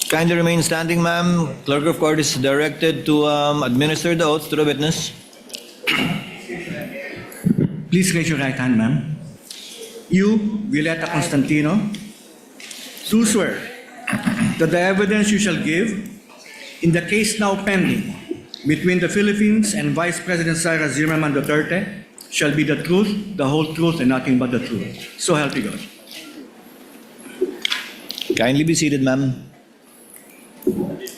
Kindly remain standing, ma'am. Clerk of Court is directed to administer the oath to the witness. Please raise your right hand, ma'am. You, Violeta Constantino, do swear that the evidence you shall give in the case now pending between the Philippines and Vice President Sara Zimmerman Duterte shall be the truth, the whole truth, and nothing but the truth. So help you God. Kindly be seated, ma'am.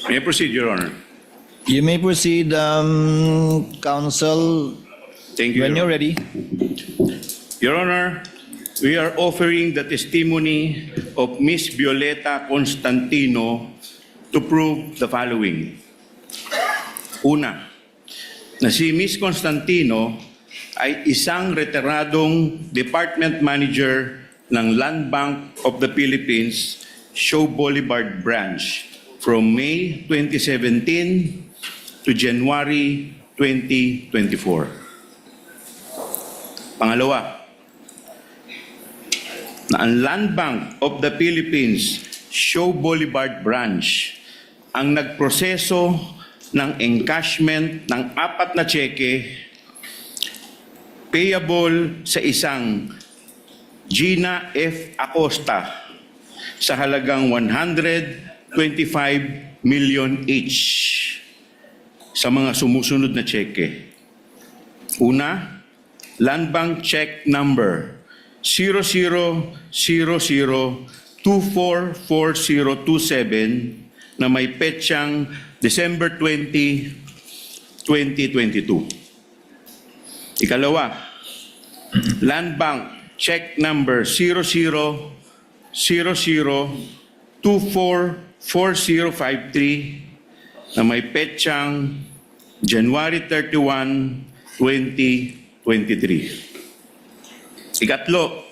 May I proceed, Your Honor? You may proceed, counsel, Thank you, when you're Your ready. Your Honor, we are offering the testimony of Miss Violeta Constantino to prove the following. Una, na si Miss Constantino ay isang retiradong Department Manager ng Land Bank of the Philippines, Show Boulevard Branch from May 2017 to January 2024. Pangalawa, na ang Land Bank of the Philippines, Show Boulevard Branch, ang nagproseso ng encashment ng 4 na cheque payable sa isang Gina F. Acosta sa halagang 125 million each sa mga sumusunod na cheque. Una, Land Bank Check Number 0000244027 na may petsang December 20, 2022. Ikalawa, Land Bank Check Number 0000244053 na may petsang January 31, 2023. Ikatlo,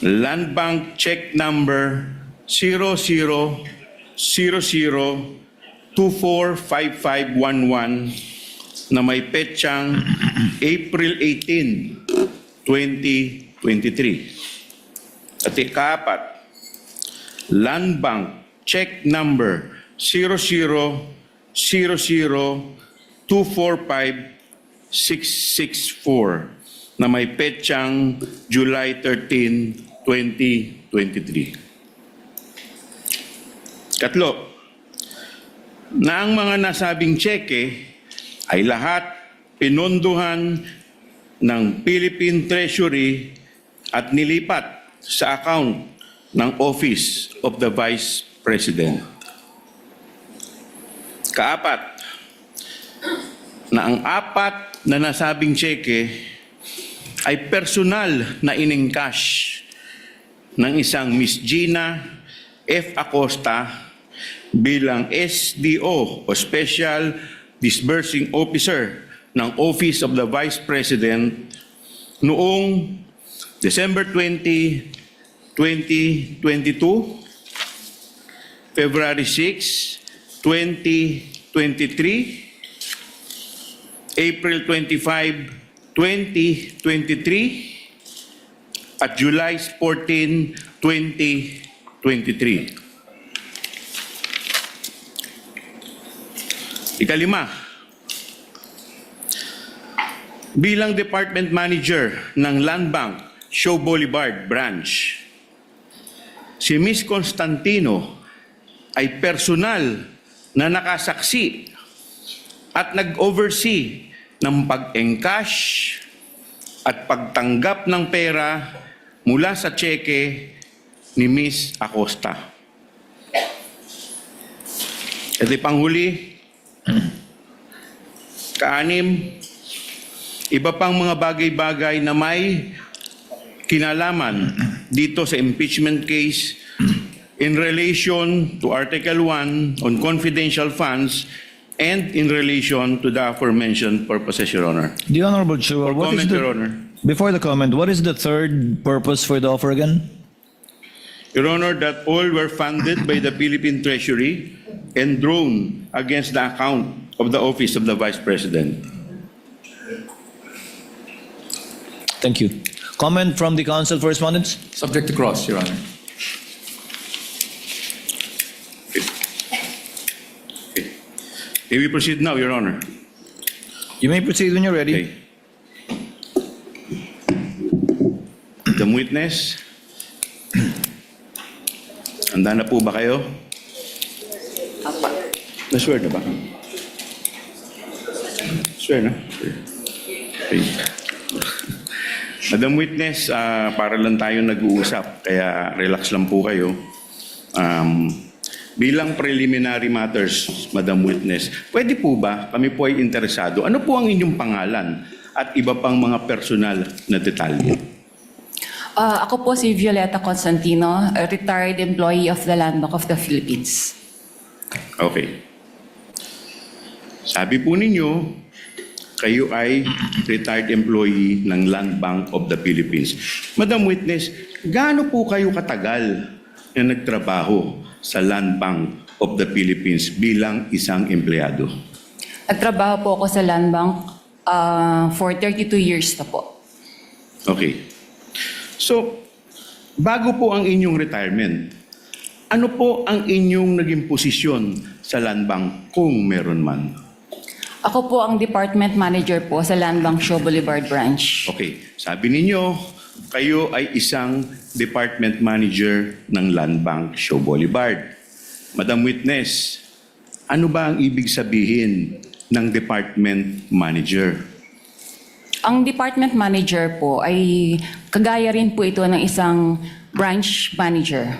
Land Bank Check Number 0000245511 na may petsang April 18, 2023. At ikaapat, Land Bank Check Number 0000245664 na may petsang July 13, 2023. Katlo, na ang mga nasabing tseke ay lahat pinondohan ng Philippine Treasury at nilipat sa account ng Office of the Vice President. Kaapat, na ang 4 na nasabing tseke ay personal na inengcash ng isang Miss Gina F. Acosta bilang SDO o Special Disbursing Officer ng Office of the Vice President noong December 20, 2022, February 6, 2023, April 25, 2023, at July 14, 2023. Ikalima, bilang Department Manager ng Land Bank, Show Boulevard Branch, si Miss Constantino ay personal na nakasaksi at nag-oversee ng pag-encash at pagtanggap ng pera mula sa tseke ni Miss Acosta. At panghuli, kaanim, iba pang mga bagay-bagay na may kinalaman dito sa impeachment case in relation to Article 1 on confidential funds and in relation to the aforementioned purposes, Your Honor. The Honorable Chua, For comment, Your Honor. Before the comment, what is the third purpose for the offer again? Your Honor, that all were funded by the Philippine Treasury and drawn against the account of the Office of the Vice President. Thank you. Comment from the counsel for respondents? Subject to cross, Your Honor. May we proceed now, Your Honor? You may proceed when you're ready. Okay. The witness. Handa na po ba kayo? Na-swear na ba? Swear na? Okay. Madam Witness, para lang tayo nag-uusap, kaya relax lang po kayo. Bilang preliminary matters, Madam Witness, pwede po ba, kami po ay interesado, ano po ang inyong pangalan at iba pang mga personal na detalye? Ako po si Violeta Constantino, a retired employee of the Land Bank of the Philippines. Okay. Sabi po ninyo, kayo ay retired employee ng Land Bank of the Philippines. Madam Witness, gaano po kayo katagal na nagtrabaho sa Land Bank of the Philippines bilang isang empleyado? Nagtrabaho po ako sa Land Bank for 32 years na po. Okay. So, bago po ang inyong retirement, ano po ang inyong naging posisyon sa Land Bank kung meron man? Ako po ang department manager po sa Land Bank Show Boulevard Branch. Okay, sabi ninyo, kayo ay isang department manager ng Land Bank Show Boulevard. Madam Witness, ano ba ang ibig sabihin ng department manager? Ang department manager po ay kagaya rin po ito ng isang branch manager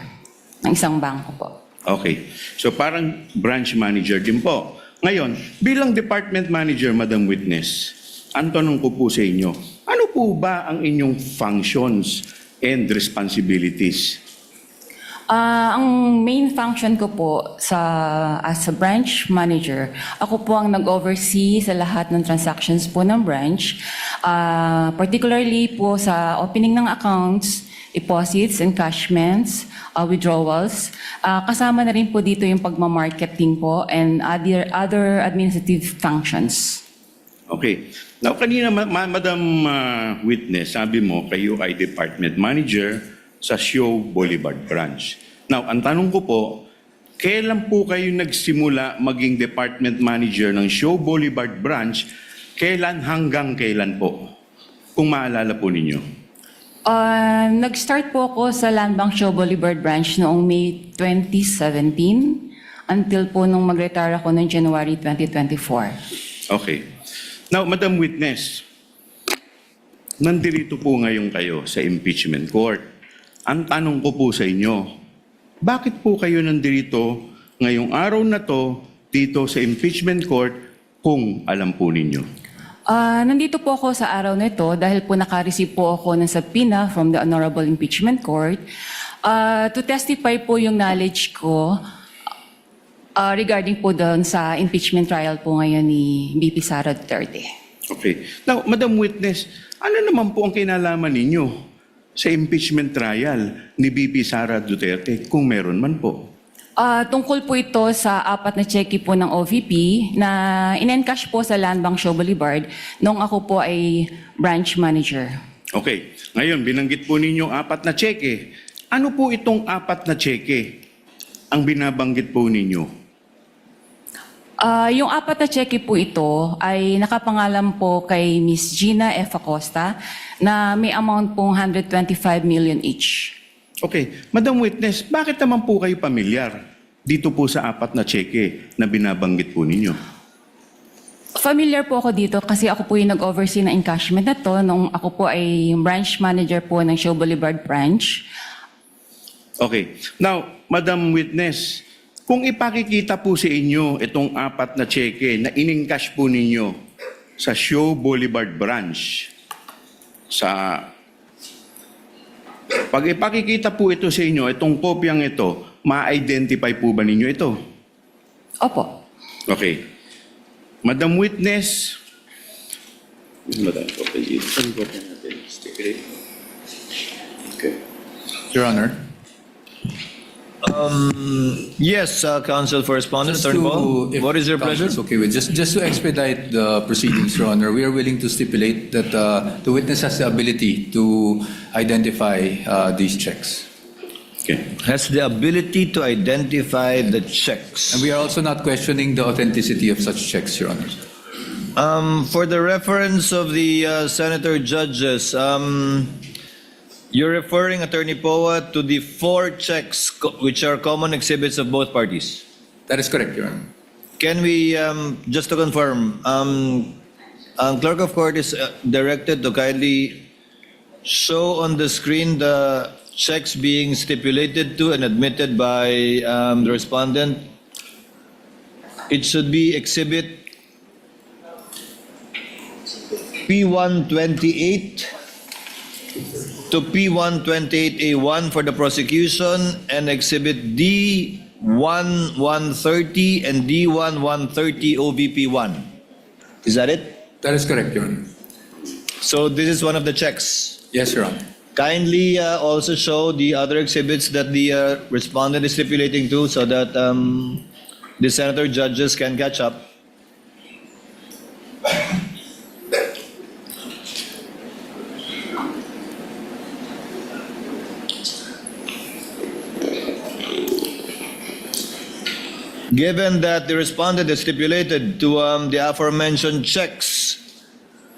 ng isang bangko po. Okay, so parang branch manager din po. Ngayon, bilang department manager, Madam Witness, ang tanong ko po sa inyo, ano po ba ang inyong functions and responsibilities? Ang main function ko po as a branch manager, ako po ang nag-oversee sa lahat ng transactions po ng branch, particularly po sa opening ng accounts, deposits, encashments, withdrawals. Kasama na rin po dito yung pagmamarketing po and other administrative functions. Okay. Now, kanina, Madam Witness, sabi mo, kayo ay department manager sa Show Boulevard Branch. Now, ang tanong ko po, kailan po kayo nagsimula maging department manager ng Show Boulevard Branch? Kailan hanggang kailan po? Kung maalala po ninyo. Nag-start po ako sa Land Bank Show Boulevard Branch noong May 2017 until po nung mag-retire ako noong January 2024. Okay. Now, Madam Witness, nandito po ngayon kayo sa impeachment court. Ang tanong ko po sa inyo, bakit po kayo nandito ngayong araw na to dito sa impeachment court kung alam po ninyo? Nandito po ako sa araw na ito dahil po naka-receive po ako ng subpoena from the Honorable Impeachment Court to testify po yung knowledge ko regarding po doon sa impeachment trial po ngayon ni BP Sara Duterte. Okay. Now, Madam Witness, ano naman po ang kinalaman ninyo sa impeachment trial ni BP Sara Duterte kung meron man po? Tungkol po ito sa 4 na cheque po ng OVP na in-encash po sa Land Bank Show Boulevard nung ako po ay branch manager. Okay. Ngayon, binanggit po ninyo 4 na cheque. Ano po itong 4 na cheque ang binabanggit po ninyo? Yung 4 na cheque po ito ay nakapangalan po kay Miss Gina F. Acosta na may amount pong 125 million each. Okay. Madam Witness, bakit naman po kayo pamilyar dito po sa 4 na cheque na binabanggit po ninyo? Familiar po ako dito kasi ako po yung nag-oversee ng encashment na to nung ako po ay branch manager po ng Show Boulevard Branch. Okay. Now, Madam Witness, kung ipakikita po sa inyo itong 4 na cheque na in-encash po ninyo sa Show Boulevard Branch, pag ipakikita po ito sa inyo, itong kopyang ito, ma-identify po ba ninyo ito? Opo. Okay. Madam Witness, okay. Your Honor. Yes, Counsel for Respondent, Attorney Paul. if What is your counsel pleasure? is okay with just to expedite the proceedings, Your Honor, we are willing to stipulate that the witness has the ability to identify these checks. Okay. has the ability to identify the checks. And we are also not questioning the authenticity of such checks, Your Honor. For the reference of the senator judges, you're referring, Attorney Poa, to the 4 checks which are common exhibits of both parties. That is correct, Your Honor. Can we, just to confirm, Clerk of Court is directed to kindly show on the screen the checks being stipulated to and admitted by the respondent. It should be exhibit P128 to P128A1 for the prosecution and exhibit D1130 and D1130 OVP1. Is that it? That is correct, Your Honor. So this is one of the checks. Yes, Your Honor. Kindly also show the other exhibits that the respondent is stipulating to so that the senator judges can catch up. Given that the respondent is stipulated to the aforementioned checks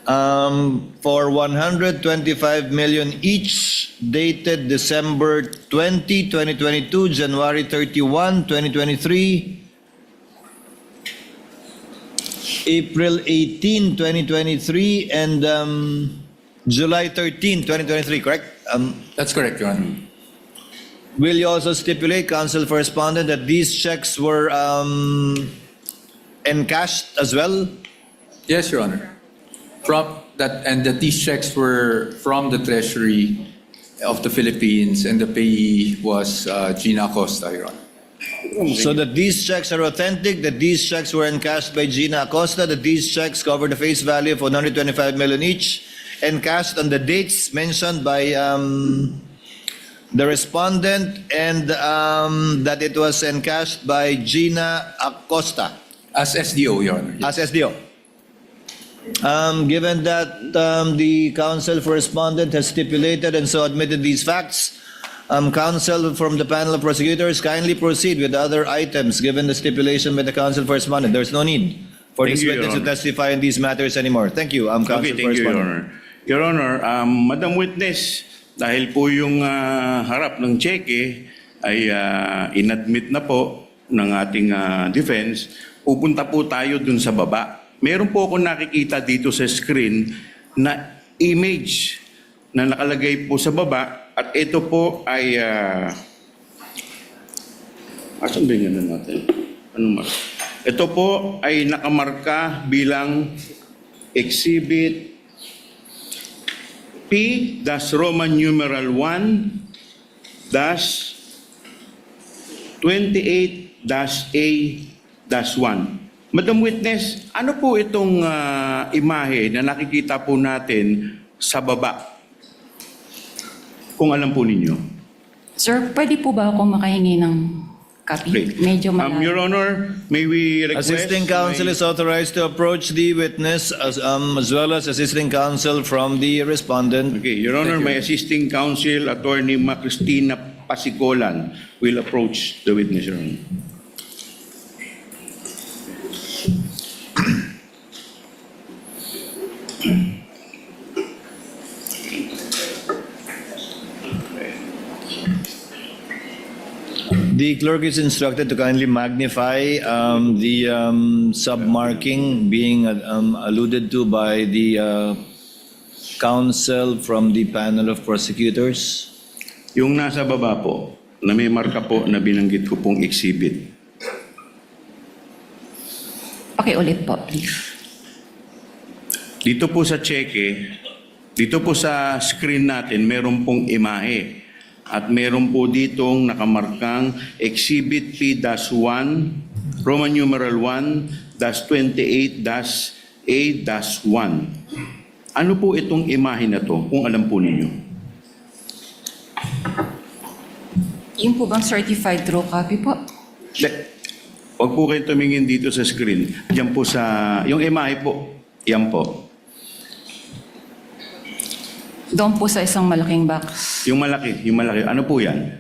for 125 million each, dated December 20, 2022, January 31, 2023, April 18, 2023, and July 13, 2023, correct? That's correct, Your Honor. Will you also stipulate, Counsel for Respondent, that these checks were encashed as well? Yes, Your Honor. And that these checks were from the Treasury of the Philippines, and the payee was Gina Acosta, Your Honor. So that these checks are authentic, that these checks were encashed by Gina Acosta, that these checks cover the face value of 125 million each, encashed on the dates mentioned by the respondent, and that it was encashed by Gina Acosta As SDO, Your Honor. as SDO. Given that the counsel for respondent has stipulated and so admitted these facts, counsel from the panel of prosecutors, kindly proceed with other items given the stipulation by the counsel for respondent. There's no need for Thank this you, Your witness to Honor. testify in these matters anymore. Thank you, counsel Okay, for thank you, Your respondent. Honor. Your Honor, Madam Witness, dahil po yung harap ng cheque ay inadmit na po ng ating defense, pupunta po tayo dun sa baba. Meron po ako nakikita dito sa screen na image na nakalagay po sa baba, at ito po ay asan ba yung ano natin? Ito po ay nakamarka bilang exhibit P-Roman numeral 1-28-A-1. Madam Witness, ano po itong imahe na nakikita po natin sa baba? Kung alam po ninyo. Sir, pwede po ba ako makahingi ng copy? Okay. Medyo Your Honor, may we request... Assisting counsel is authorized to approach the witness as well as assisting counsel from the respondent. Okay, Your Honor, my assisting counsel, Attorney Cristina Pasicolan, will approach the witness, Your Honor. The clerk is instructed to kindly magnify the submarking being alluded to by the counsel from the panel of prosecutors. Yung nasa baba po, na may marka po na binanggit ko pong exhibit. Ulit po, please. Dito po sa cheque, dito po sa screen natin, meron pong imahe. At meron po ditong nakamarkang Exhibit P-1, Roman numeral 1-28-A-1. Ano po itong imahe na to, kung alam po ninyo? Yung po bang certified true copy po? Huwag po kayo tumingin dito sa screen. Diyan po sa, yung imahe po, yan po. Doon po sa isang malaking box. Yung malaki. Ano po yan?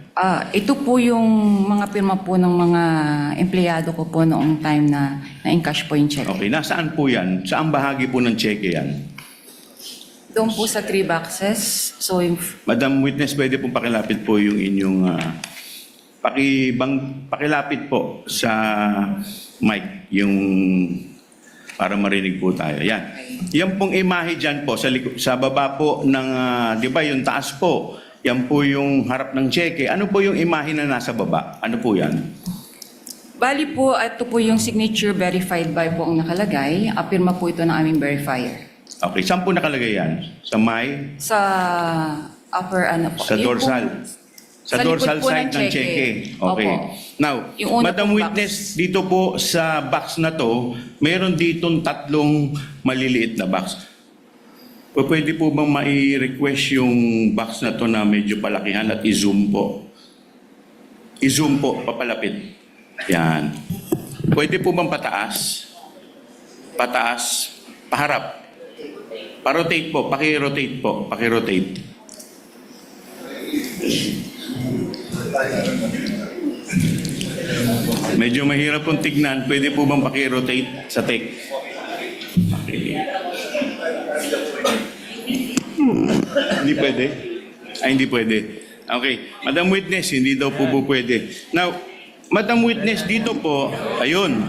Ito po yung mga pirma po ng mga empleyado ko po noong time na na-encash po yung check. Okay, nasaan po yan? Saan bahagi po ng cheque yan? Doon po sa 3 boxes. So, yung, Madam Witness, pwede pong pakilapit po yung inyong... pakilapit po sa mic, yung para marinig po tayo. Yan. Yan pong imahe dyan po, sa baba po ng, di ba, yung taas po, yan po yung harap ng cheque. Ano po yung imahe na nasa baba? Ano po yan? bali po, ito po yung signature verified by po ang nakalagay. Pirma po ito ng aming verifier. Okay, saan po nakalagay yan? Sa may? Sa upper ano po. Sa Yung dorsal? po- Sa likod dorsal po side ng cheque. Okay. Opo. Now, Yung una Madam pong Witness, dito po sa box na to, meron ditong 3 maliliit na box. Pwede po bang mai-request yung box na to na medyo palakihan at i-zoom po? I-zoom po, papalapit. Yan. Pwede po bang pataas? Pataas, paharap. Pa-rotate po, paki-rotate po, paki-rotate. Medyo mahirap pong tignan. Pwede po bang paki-rotate sa take? Okay. Hindi pwede? Ay, hindi pwede. Okay. Madam Witness, hindi daw po pwede. Now, Madam Witness, dito po, ayun.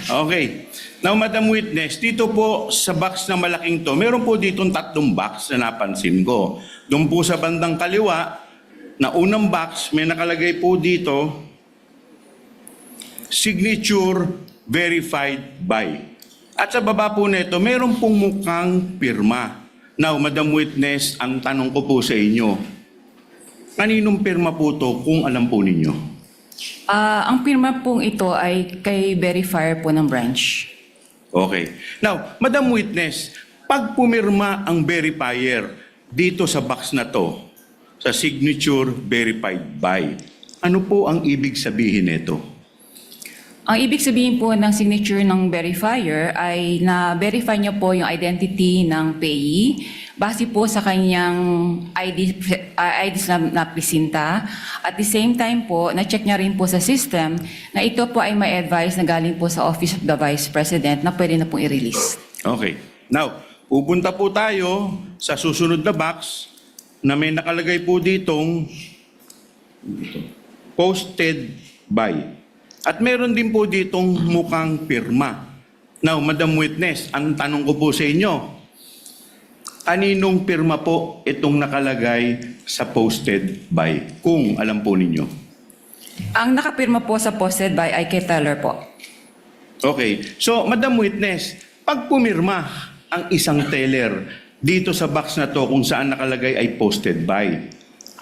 Okay. Now, Madam Witness, dito po sa box na malaking to, meron po ditong 3 box na napansin ko. Doon po sa bandang kaliwa, na unang box, may nakalagay po dito, signature verified by. At sa baba po nito, meron pong mukhang pirma. Now, Madam Witness, ang tanong ko po sa inyo, kaninong pirma po to kung alam po ninyo? Ang pirma pong ito ay kay verifier po ng branch. Okay. Now, Madam Witness, pag pumirma ang verifier dito sa box na to, sa signature verified by, ano po ang ibig sabihin nito? Ang ibig sabihin po ng signature ng verifier ay na-verify niya po yung identity ng payee base po sa kanyang IDs na presinta. At the same time po, na-check niya rin po sa system na ito po ay may advice na galing po sa Office of the Vice President na pwede na pong i-release. Okay. Now, pupunta po tayo sa susunod na box na may nakalagay po ditong posted by. At meron din po ditong mukhang pirma. Now, Madam Witness, ang tanong ko po sa inyo, kaninong pirma po itong nakalagay sa posted by? Kung alam po ninyo. Ang nakapirma po sa posted by ay kay Teller po. Okay. So, Madam Witness, pag pumirma ang isang teller dito sa box na to kung saan nakalagay ay posted by,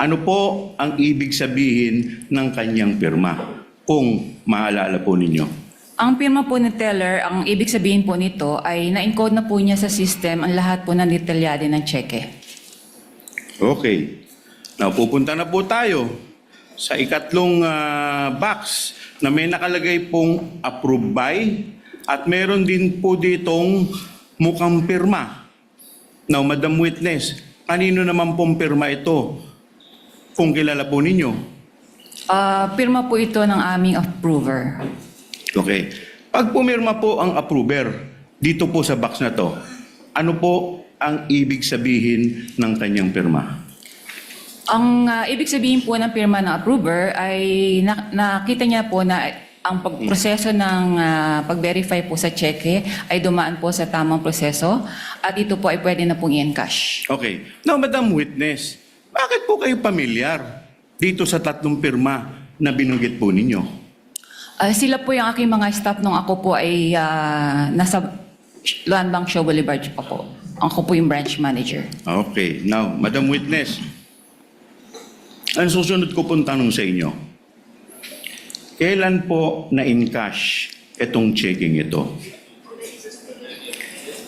ano po ang ibig sabihin ng kanyang pirma? Kung maalala po ninyo. Ang pirma po ni Teller, ang ibig sabihin po nito ay na-encode na po niya sa system ang lahat po ng detalyado ng cheque. Okay. Now, pupunta na po tayo sa ikatlong box na may nakalagay pong approved by at meron din po ditong mukhang pirma. Now, Madam Witness, kanino naman pong pirma ito? Kung kilala po ninyo. Pirma po ito ng aming approver. Okay. Pag pumirma po ang approver dito po sa box na to, ano po ang ibig sabihin ng kanyang pirma? Ang ibig sabihin po ng pirma ng approver ay nakita niya po na ang pagproseso ng pag-verify po sa cheque ay dumaan po sa tamang proseso at ito po ay pwede na pong i-encash. Okay. Now, Madam Witness, bakit po kayo pamilyar dito sa 3 pirma na binanggit po ninyo? Sila po yung aking mga staff nung ako po ay nasa Luan Bank Show Boulevard pa po. Ako po yung branch manager. Okay. Now, Madam Witness, ang susunod ko pong tanong sa inyo, kailan po na-encash itong checking ito?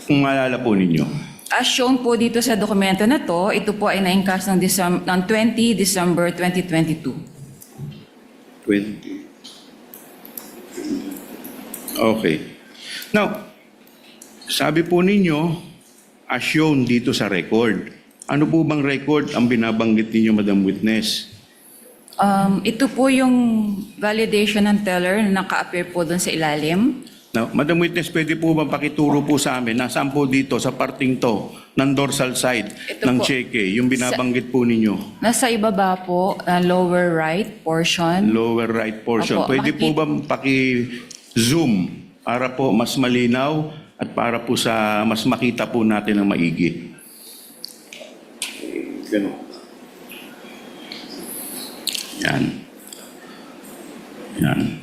Kung maalala po ninyo. As shown po dito sa dokumento na to, ito po ay na-encash ng 20 December 2022. 20. Okay. Now, sabi po ninyo, as shown dito sa record, Ano po bang record ang binabanggit ninyo, Madam Witness? Ito po yung validation ng teller na naka-appear po doon sa ilalim. Now, Madam Witness, pwede po bang pakituro po sa amin, nasaan po dito sa parting to ng dorsal side Ito ng po. cheque, yung binabanggit po ninyo? Nasa ibaba po, lower right portion. Lower right portion. Opo, Pwede po bang paki-zoom para po mas malinaw at para po sa mas makita po natin ang maigi? Ganun. Yan. Yan.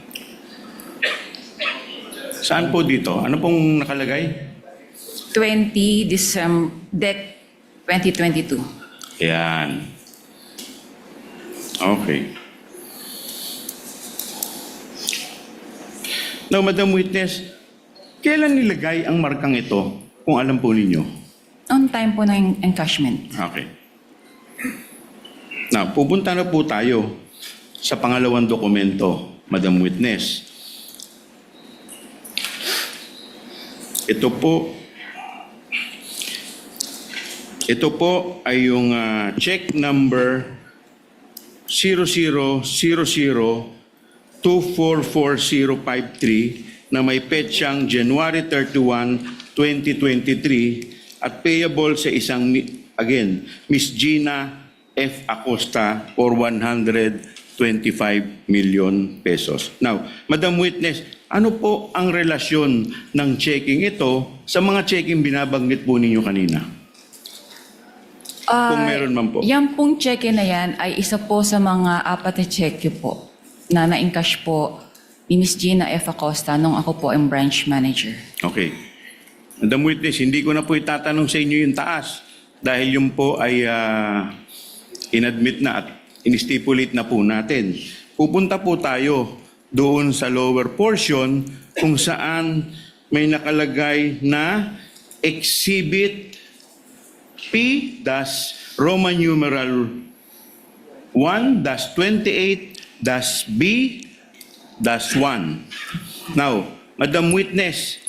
Saan po dito? Ano pong nakalagay? 20 December, DEC 2022. Yan. Okay. Now, Madam Witness, kailan nilagay ang markang ito kung alam po ninyo? On time po ng encashment. Okay. Now, pupunta na po tayo sa pangalawang dokumento, Madam Witness. Ito po ay yung check number 0000244053 na may petsang January 31, 2023 at payable sa isang, again, Miss Gina F. Acosta for 125 million pesos. Now, Madam Witness, ano po ang relasyon ng checking ito sa mga checking binabanggit po ninyo kanina? Kung meron man po. Yan pong cheque na yan ay isa po sa mga apat na cheque po na na-encash po ni Ms. Gina F. Acosta nung ako po ang branch manager. Okay. Madam Witness, hindi ko na po itatanong sa inyo yung taas dahil yung po ay inadmit na at instipulate na po natin. Pupunta po tayo doon sa lower portion kung saan may nakalagay na Exhibit P-Roman numeral 1-28-B-1. Now, Madam Witness,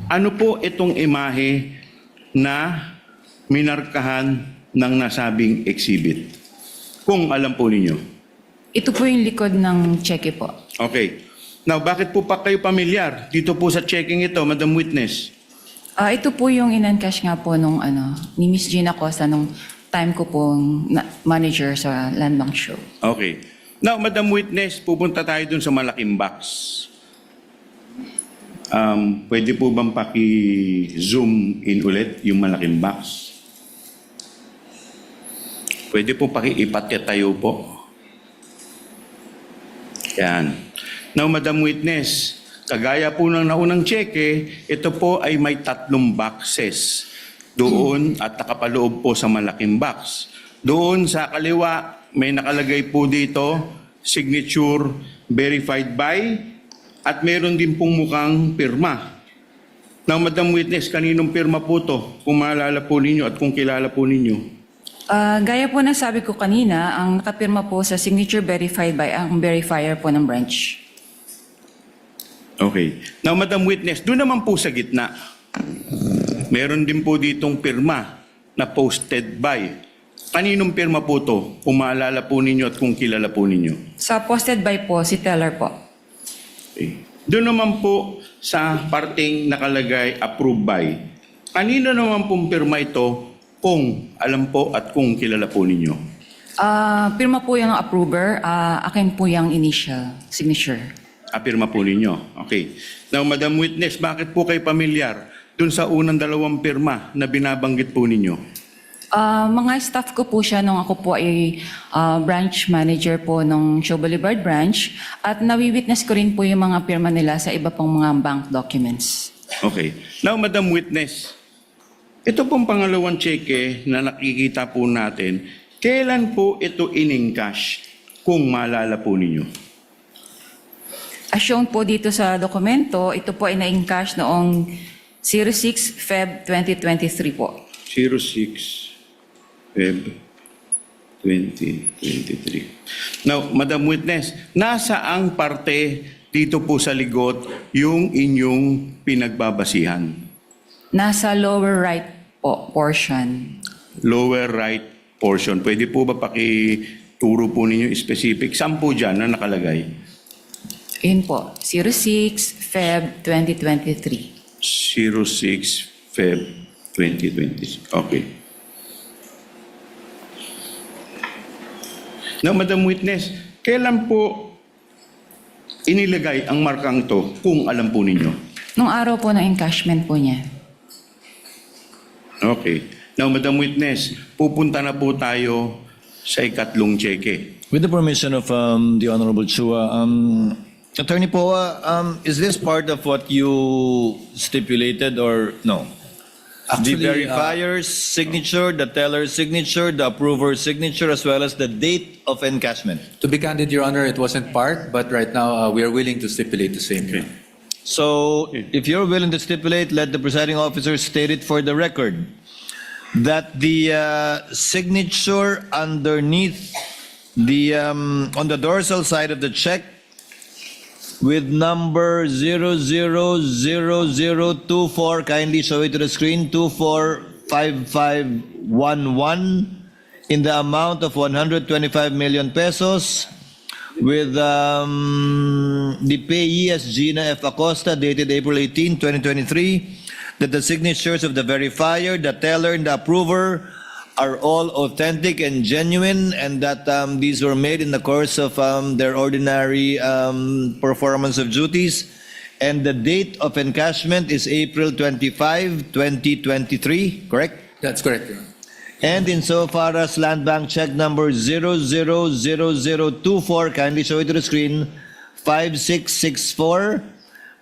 ano po itong imahe na minarkahan ng nasabing exhibit? Kung alam po ninyo. Ito po yung likod ng cheque po. Okay. Now, bakit po pa kayo pamilyar dito po sa checking ito, Madam Witness? Ito po yung in-encash nga po nung ni Ms. Gina Acosta nung time ko pong manager sa Land Bank Show. Okay. Now, Madam Witness, pupunta tayo dun sa malaking box. Pwede po bang paki-zoom in ulit yung malaking box? Pwede po paki-ipatitayo po. Yan. Now, Madam Witness, kagaya po ng naunang cheque, ito po ay may 3 boxes doon at nakapaloob po sa malaking box. Doon sa kaliwa, may nakalagay po dito, signature verified by, at meron din pong mukhang pirma. Now, Madam Witness, kaninong pirma po to? Kung maalala po ninyo at kung kilala po ninyo. Gaya po ng sabi ko kanina, ang nakapirma po sa signature verified by ang verifier po ng branch. Okay. Now, Madam Witness, doon naman po sa gitna, meron din po ditong pirma na posted by. Kaninong pirma po to? Kung maalala po ninyo at kung kilala po ninyo. Sa posted by po, si teller po. Okay. Doon naman po sa parting nakalagay approved by. Kanino naman pong pirma ito kung alam po at kung kilala po ninyo? Pirma po yung approver, akin po yung initial signature. Pirma po ninyo. Okay. Now, Madam Witness, bakit po kayo pamilyar dun sa unang 2 pirma na binabanggit po ninyo? Mga staff ko po siya nung ako po ay branch manager po ng Show Boulevard branch at nawi-witness ko rin po yung mga pirma nila sa iba pang mga bank documents. Okay. Now, Madam Witness, ito pong pangalawang cheque na nakikita po natin, kailan po ito in-encash kung maalala po ninyo? As shown po dito sa dokumento, ito po ay na-encash noong 06 Feb 2023 po. 06 Feb 2023. Now, Madam Witness, nasaang parte dito po sa ligot yung inyong pinagbabasihan? Nasa lower right po portion. lower right portion. Pwede po ba pakituro po ninyo specific? Saan po dyan na nakalagay? Yun po, 06 Feb 2023. 06 Feb 2020. Okay. Now, Madam Witness, kailan po inilagay ang markang to kung alam po ninyo? Nung araw po ng encashment po niya. Okay. Now, Madam Witness, pupunta na po tayo sa ikatlong cheque. With the permission of the Honorable Chua, Attorney Poa, is this part of what you stipulated or no? Actually, The verifier's signature, the teller's signature, the approver's signature, as well as the date of encashment. To be candid, Your Honor, it wasn't part, but right now we are willing to stipulate the same. Okay. So, if you're willing to stipulate, let the presiding officer state it for the record that the signature underneath the on the dorsal side of the check with number 000024, kindly show it to the screen, 245511 in the amount of 125 million pesos with the payee as Gina F. Acosta, dated April 18, 2023, that the signatures of the verifier, the teller, and the approver are all authentic and genuine, and that these were made in the course of their ordinary performance of duties. And the date of encashment is April 25, 2023, correct? That's correct, Your Honor. And insofar as Land Bank check number 000024, kindly show it to the screen, 5664,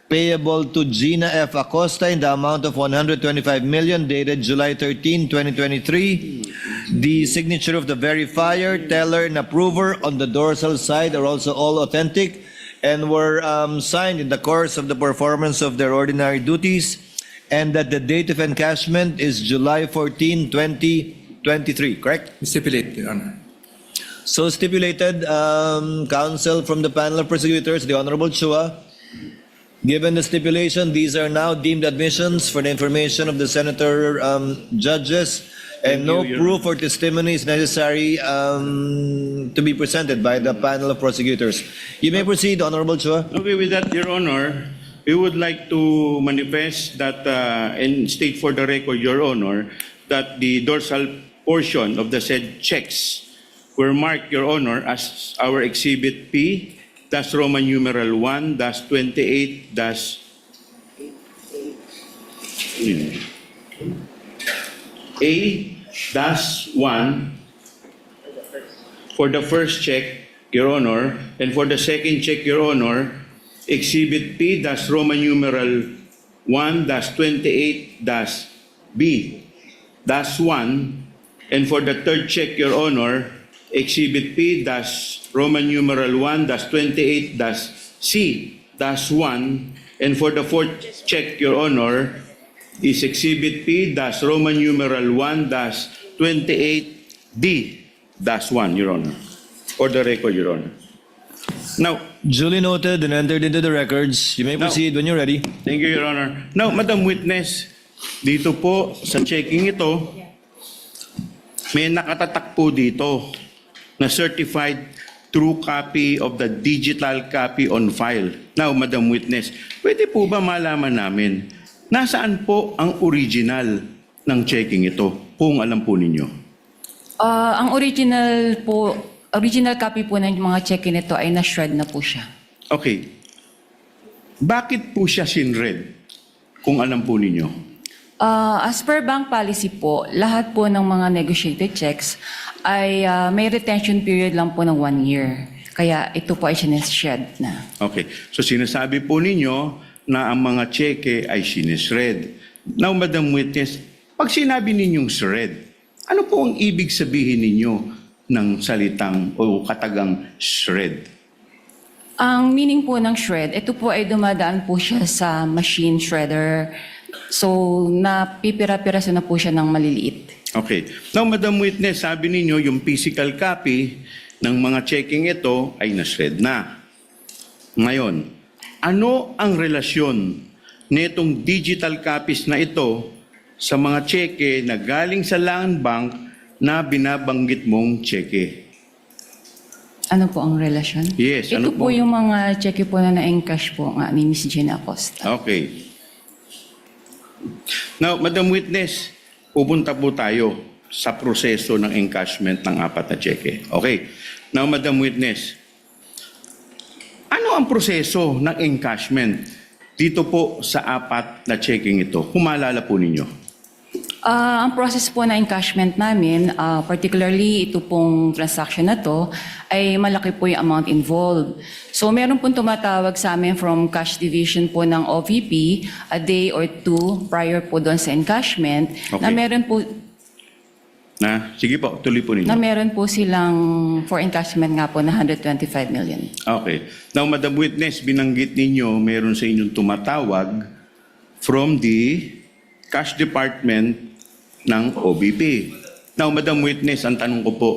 payable to Gina F. Acosta in the amount of 125 million, dated July 13, 2023. The signature of the verifier, teller, and approver on the dorsal side are also all authentic and were signed in the course of the performance of their ordinary duties, and that the date of encashment is July 14, 2023, correct? Stipulate, Your Honor. So stipulated, counsel from the panel of prosecutors, the Honorable Chua. Given the stipulation, these are now deemed admissions for the information of the senator judges, and no proof or testimony is necessary to be presented by the panel of prosecutors. You may proceed, Honorable Chua. Okay, with that, Your Honor, we would like to manifest that and state for the record, Your Honor, that the dorsal portion of the said checks were marked, Your Honor, as our Exhibit P, that's Roman numeral 1, that's 28, that's A, that's 1 for the first check, Your Honor, and for the second check, Your Honor, Exhibit P, that's Roman numeral 1, that's 28, that's B, that's 1, and for the third check, Your Honor, Exhibit P, that's Roman numeral 1, that's 28, that's C, that's 1, and for the fourth check, Your Honor, is Exhibit P, that's Roman numeral 1, that's 28, D, that's 1, Your Honor. For the record, Your Honor. Now, Duly noted and entered into the records. You may Now- proceed when you're ready. thank you, Your Honor. Now, Madam Witness, dito po sa checking ito, may nakatatak po dito na certified true copy of the digital copy on file. Now, Madam Witness, pwede po ba malaman namin nasaan po ang original ng checking ito kung alam po ninyo? Ang original copy po ng mga check-in nito ay na-shred na po siya. Okay. Bakit po siya sinred kung alam po ninyo? As per bank policy po, lahat po ng mga negotiated checks ay may retention period lang po ng 1 year. Kaya ito po ay sineshed na. Okay. So sinasabi po ninyo na ang mga cheque ay sinisred. Now, Madam Witness, pag sinabi ninyong shred, ano po ang ibig sabihin ninyo ng salitang o katagang shred? Ang meaning po ng shred, ito po ay dumadaan po siya sa machine shredder. So, napipira-piraso na po siya ng maliliit. Okay. Now, Madam Witness, sabi ninyo yung physical copy ng mga checking ito ay na-shred na. Ngayon, ano ang relasyon nitong digital copies na ito sa mga cheque na galing sa Land Bank na binabanggit mong cheque? Ano po ang relasyon? Yes, Ito ano po po? yung mga cheque po na na-encash po nga ni Miss Gina Acosta. Okay. Now, Madam Witness, pupunta po tayo sa proseso ng encashment ng 4 na cheque. Okay. Now, Madam Witness, ano ang proseso ng encashment dito po sa 4 na checking ito? Kung maalala po ninyo. Ang process po na encashment namin, particularly ito pong transaction na to, ay malaki po yung amount involved. So meron pong tumatawag sa amin from cash division po ng OVP a day or two prior po doon sa encashment na Okay. meron po Sige po, tuloy po ninyo. na meron po silang for encashment nga po na 125 million. Okay. Now, Madam Witness, binanggit ninyo meron sa inyong tumatawag from the cash department ng OBP. Now, Madam Witness, ang tanong ko po,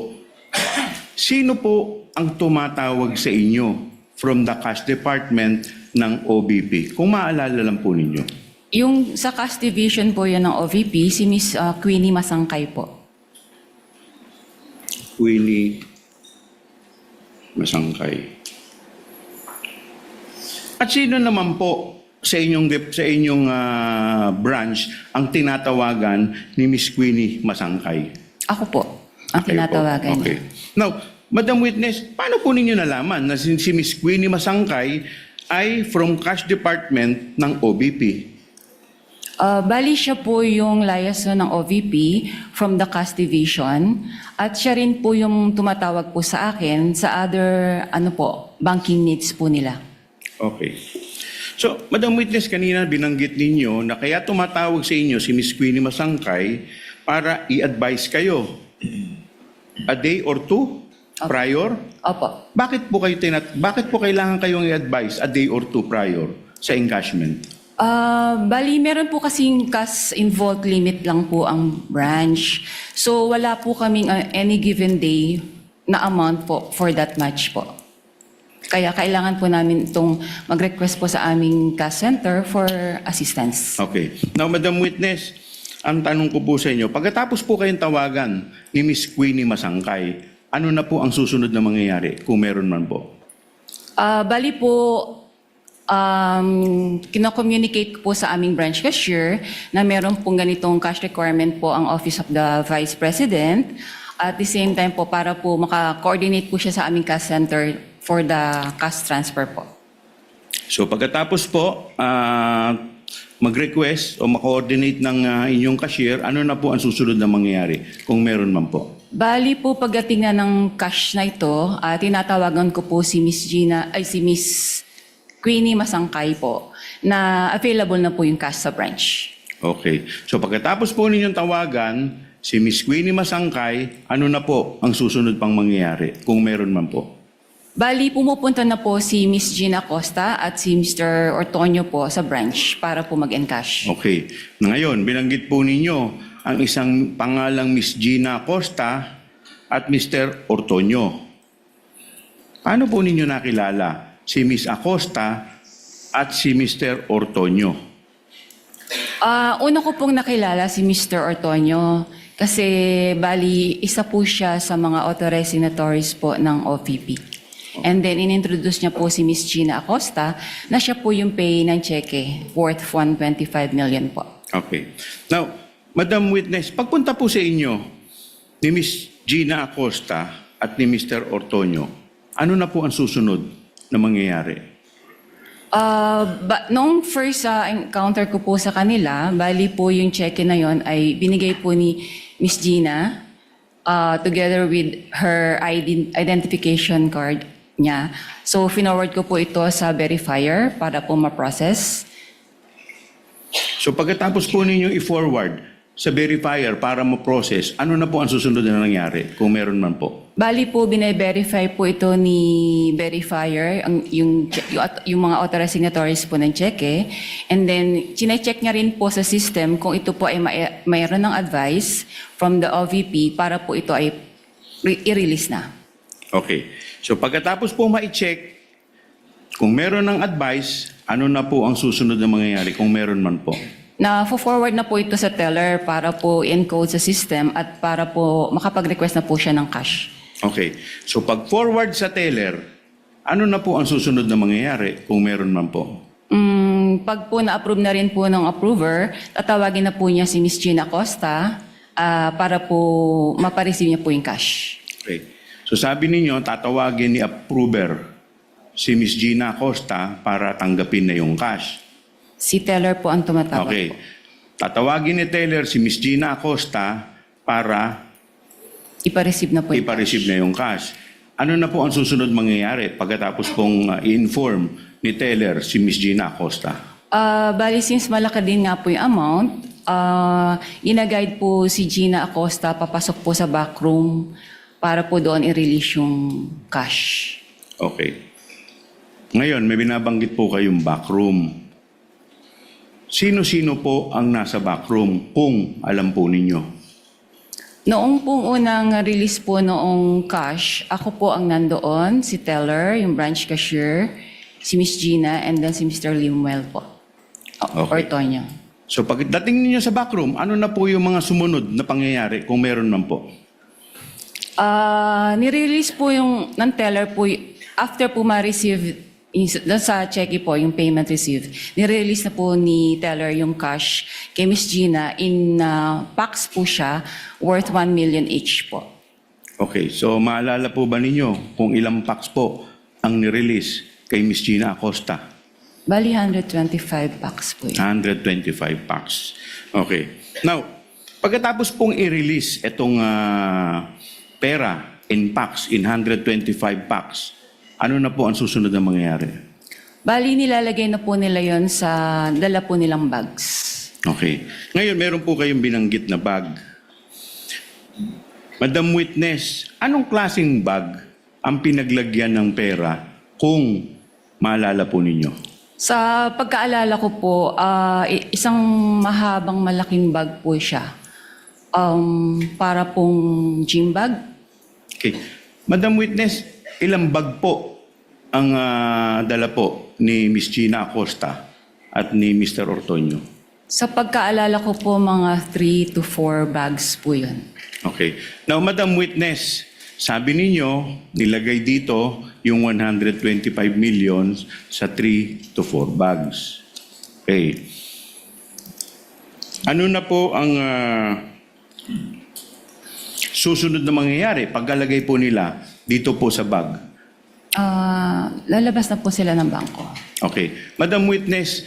sino po ang tumatawag sa inyo from the cash department ng OBP? Kung maalala lang po ninyo. Yung sa cash division po yan ng OVP, si Miss Queenie Masangkay po. Queenie Masangkay. At sino naman po sa inyong branch ang tinatawagan ni Miss Queenie Masangkay? Ako po ang Kayo po. tinatawagan niya. Okay. Now, Madam Witness, paano po ninyo nalaman na si Miss Queenie Masangkay ay from cash department ng OBP? Bali siya po yung liaison ng OVP from the cash division at siya rin po yung tumatawag po sa akin sa other banking needs po nila. Okay. So, Madam Witness, kanina binanggit ninyo na kaya tumatawag sa inyo si Miss Queenie Masangkay para i-advise kayo a day or two prior. Opo. Bakit po kailangan kayong i-advise a day or two prior sa encashment? Bali, meron po kasing cash involved limit lang po ang branch. So, wala po kaming any given day na amount po for that match po. Kaya kailangan po namin itong mag-request po sa aming cash center for assistance. Okay. Now, Madam Witness, ang tanong ko po sa inyo, pagkatapos po kayong tawagan ni Miss Queenie Masangkay, ano na po ang susunod na mangyayari kung meron man po? Bali po, kino-communicate ko po sa aming branch cashier na meron pong ganitong cash requirement po ang Office of the Vice President. At the same time po, para po maka-coordinate po siya sa aming cash center for the cash transfer po. So pagkatapos po, mag-request o ma-coordinate ng inyong cashier, ano na po ang susunod na mangyayari kung meron man po? Bali po, pagdating na ng cash na ito, tinatawagan ko po si Miss Queenie Masangkay po na available na po yung cash sa branch. Okay. So pagkatapos po ninyong tawagan, si Miss Queenie Masangkay, ano na po ang susunod pang mangyayari kung meron man po? Bali, pumupunta na po si Miss Gina Acosta at si Mr. Ortonio po sa branch para po mag-encash. Okay. Ngayon, binanggit po ninyo ang isang pangalang Miss Gina Acosta at Mr. Ortonio. Paano po ninyo nakilala si Miss Acosta at si Mr. Ortonio? Una ko pong nakilala si Mr. Ortonio kasi bali isa po siya sa mga authorized signatories po ng OVP. And then inintroduce niya po si Miss Gina Acosta na siya po yung pay ng cheque worth 125 million po. Okay. Now, Madam Witness, pagpunta po sa inyo ni Miss Gina Acosta at ni Mr. Ortonio, ano na po ang susunod na mangyayari? Noong first encounter ko po sa kanila, bali po yung cheque na yon ay binigay po ni Miss Gina together with her identification card niya. So, finoward ko po ito sa verifier para po ma-process. So pagkatapos po ninyo i-forward sa verifier para ma-process, ano na po ang susunod na nangyari kung meron man po? Bali po, bine-verify po ito ni verifier, yung mga authorized signatories po ng cheque. And then, chinecheck niya rin po sa system kung ito po ay mayroon ng advice from the OVP para po ito ay i-release na. Okay. So pagkatapos po ma-check, kung meron ng advice, ano na po ang susunod na mangyayari kung meron man po? Na-forward na po ito sa teller para po encode sa system at para po makapag-request na po siya ng cash. Okay. So pag forward sa teller, ano na po ang susunod na mangyayari kung meron man po? Pag po na-approve na rin po ng approver, tatawagin na po niya si Ms. Gina Acosta para po mapareceive niya po yung cash. Okay. So sabi ninyo, tatawagin ni approver si Ms. Gina Acosta para tanggapin na yung cash. Si teller po ang tumatawag Okay. po. Tatawagin ni teller si Ms. Gina Acosta para Ipa-receive na po yung ipa-receive cash. na yung cash. Ano na po ang susunod mangyayari pagkatapos pong i-inform ni teller si Ms. Gina Acosta? Bali, since malaki din nga po yung amount, ina-guide po si Gina Acosta papasok po sa backroom para po doon i-release yung cash. Okay. Ngayon, may binabanggit po kayong backroom. Sino-sino po ang nasa backroom kung alam po ninyo? Noong pong unang release po noong cash, ako po ang nandoon, si teller, yung branch cashier, si Miss Gina, and then si Mr. Limuel po. Or Okay. Tonyo. So pagdating ninyo sa backroom, ano na po yung mga sumunod na pangyayari kung meron man po? Nirelease po yung ng teller po, after po ma-receive, doon sa cheque po, yung payment received, nirelease na po ni teller yung cash kay Miss Gina in packs po siya, worth 1 million each po. Okay, so maalala po ba ninyo kung ilang packs po ang nirelease kay Ms. Gina Acosta? Bali, 125 packs po yun. 125 packs. Okay. Now, pagkatapos pong i-release itong pera in packs, in 125 packs, ano na po ang susunod na mangyayari? Bali, nilalagay na po nila yon sa dala po nilang bags. Okay. Ngayon, meron po kayong binanggit na bag. Madam Witness, anong klaseng bag ang pinaglagyan ng pera kung maalala po ninyo? Sa pagkaalala ko po, isang mahabang malaking bag po siya. Para pong gym bag. Okay. Madam Witness, ilang bag po ang dala po ni Ms. Gina Acosta at ni Mr. Ortonio? Sa pagkaalala ko po, mga 3 to 4 bags po yun. Okay. Now, Madam Witness, sabi ninyo, nilagay dito yung 125 million sa 3 to 4 bags. Okay. Ano na po ang susunod na mangyayari pagkalagay po nila dito po sa bag? Lalabas na po sila ng bangko. Okay. Madam Witness,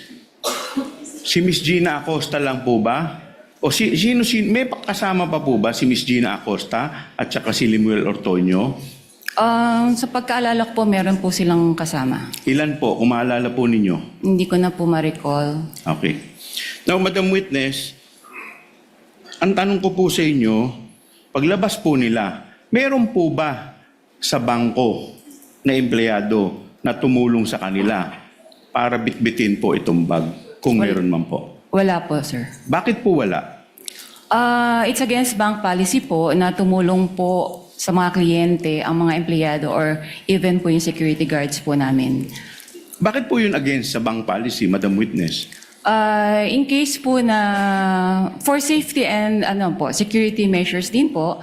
si Miss Gina Acosta lang po ba? O sino, may kasama pa po ba si Miss Gina Acosta at saka si Limuel Ortonio? Sa pagkaalala ko po, meron po silang kasama. Ilan po? Kung maalala po ninyo? Hindi ko na po ma-recall. Okay. Now, Madam Witness, ang tanong ko po sa inyo, paglabas po nila, meron po ba sa bangko na empleyado na tumulong sa kanila para bitbitin po itong bag kung meron man po? Wala po, sir. Bakit po wala? It's against bank policy po na tumulong po sa mga kliyente, ang mga empleyado, or even po yung security guards po namin. Bakit po yun against sa bank policy, Madam Witness? In case po na for safety and security measures din po,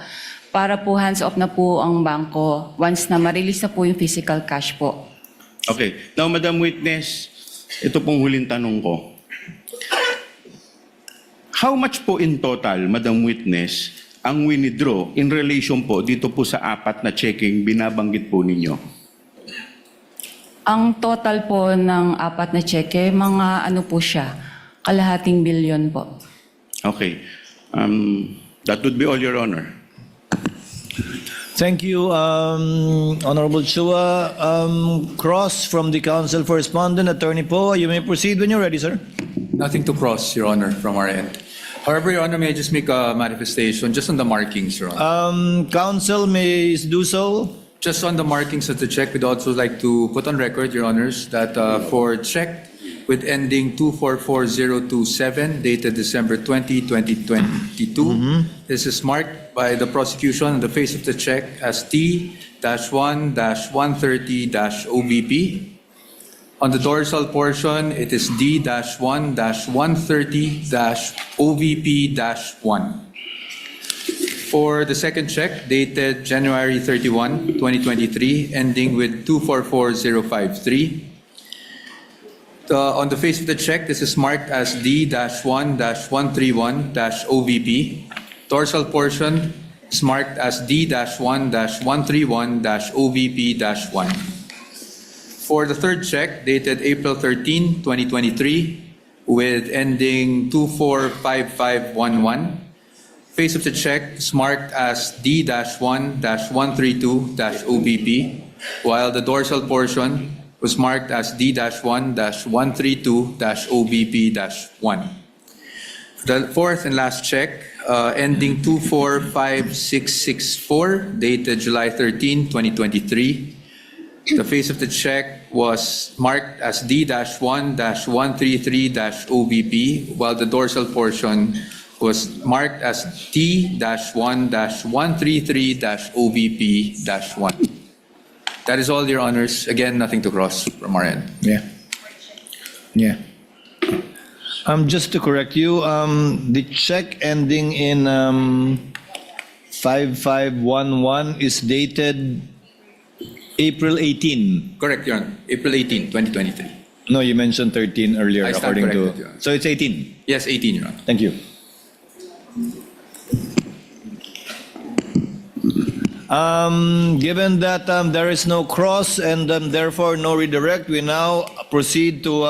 para po hands-off na po ang bangko once na ma-release na po yung physical cash po. Okay. Now, Madam Witness, ito pong huling tanong ko. How much po in total, Madam Witness, ang winidraw in relation po dito po sa 4 na checking binabanggit po ninyo? Ang total po ng 4 na cheque, mga po siya, kalahating bilyon po. Okay. That would be all, Your Honor. Thank you, Honorable Chua. Cross from the Council for Respondent, Attorney Poe. You may proceed when you're ready, sir. Nothing to cross, Your Honor, from our end. However, Your Honor, may I just make a manifestation just on the markings, Your Honor? Council may do so. Just on the markings of the check, we'd also like to put on record, Your Honors, that for check with ending 244027, dated December 20, 2022, this is marked by the prosecution on the face of the check as T-1-130-OBP. On the dorsal portion, it is D-1-130-OVP-1. For the second check, dated January 31, 2023, ending with 244053. On the face of the check, this is marked as D-1-131-OVP. Dorsal portion is marked as D-1-131-OVP-1. For the third check, dated April 13, 2023, with ending 245511, face of the check is marked as D-1-132-OVP, while the dorsal portion was marked as D-1-132-OVP-1. The fourth and last check, ending 245664, dated July 13, 2023. The face of the check was marked as D-1-133-OVP, while the dorsal portion was marked as T-1-133-OVP-1. That is all, Your Honors. Again, nothing to cross from our end. Yeah. Yeah. Just to correct you, the check ending in 5511 is dated April 18. Correct, Your Honor. April 18, 2023. No, you mentioned 13 earlier, I stand according corrected, to. Your Honor. So it's 18. Yes, 18, Your Honor. Thank you. Given that there is no cross and therefore no redirect, we now proceed to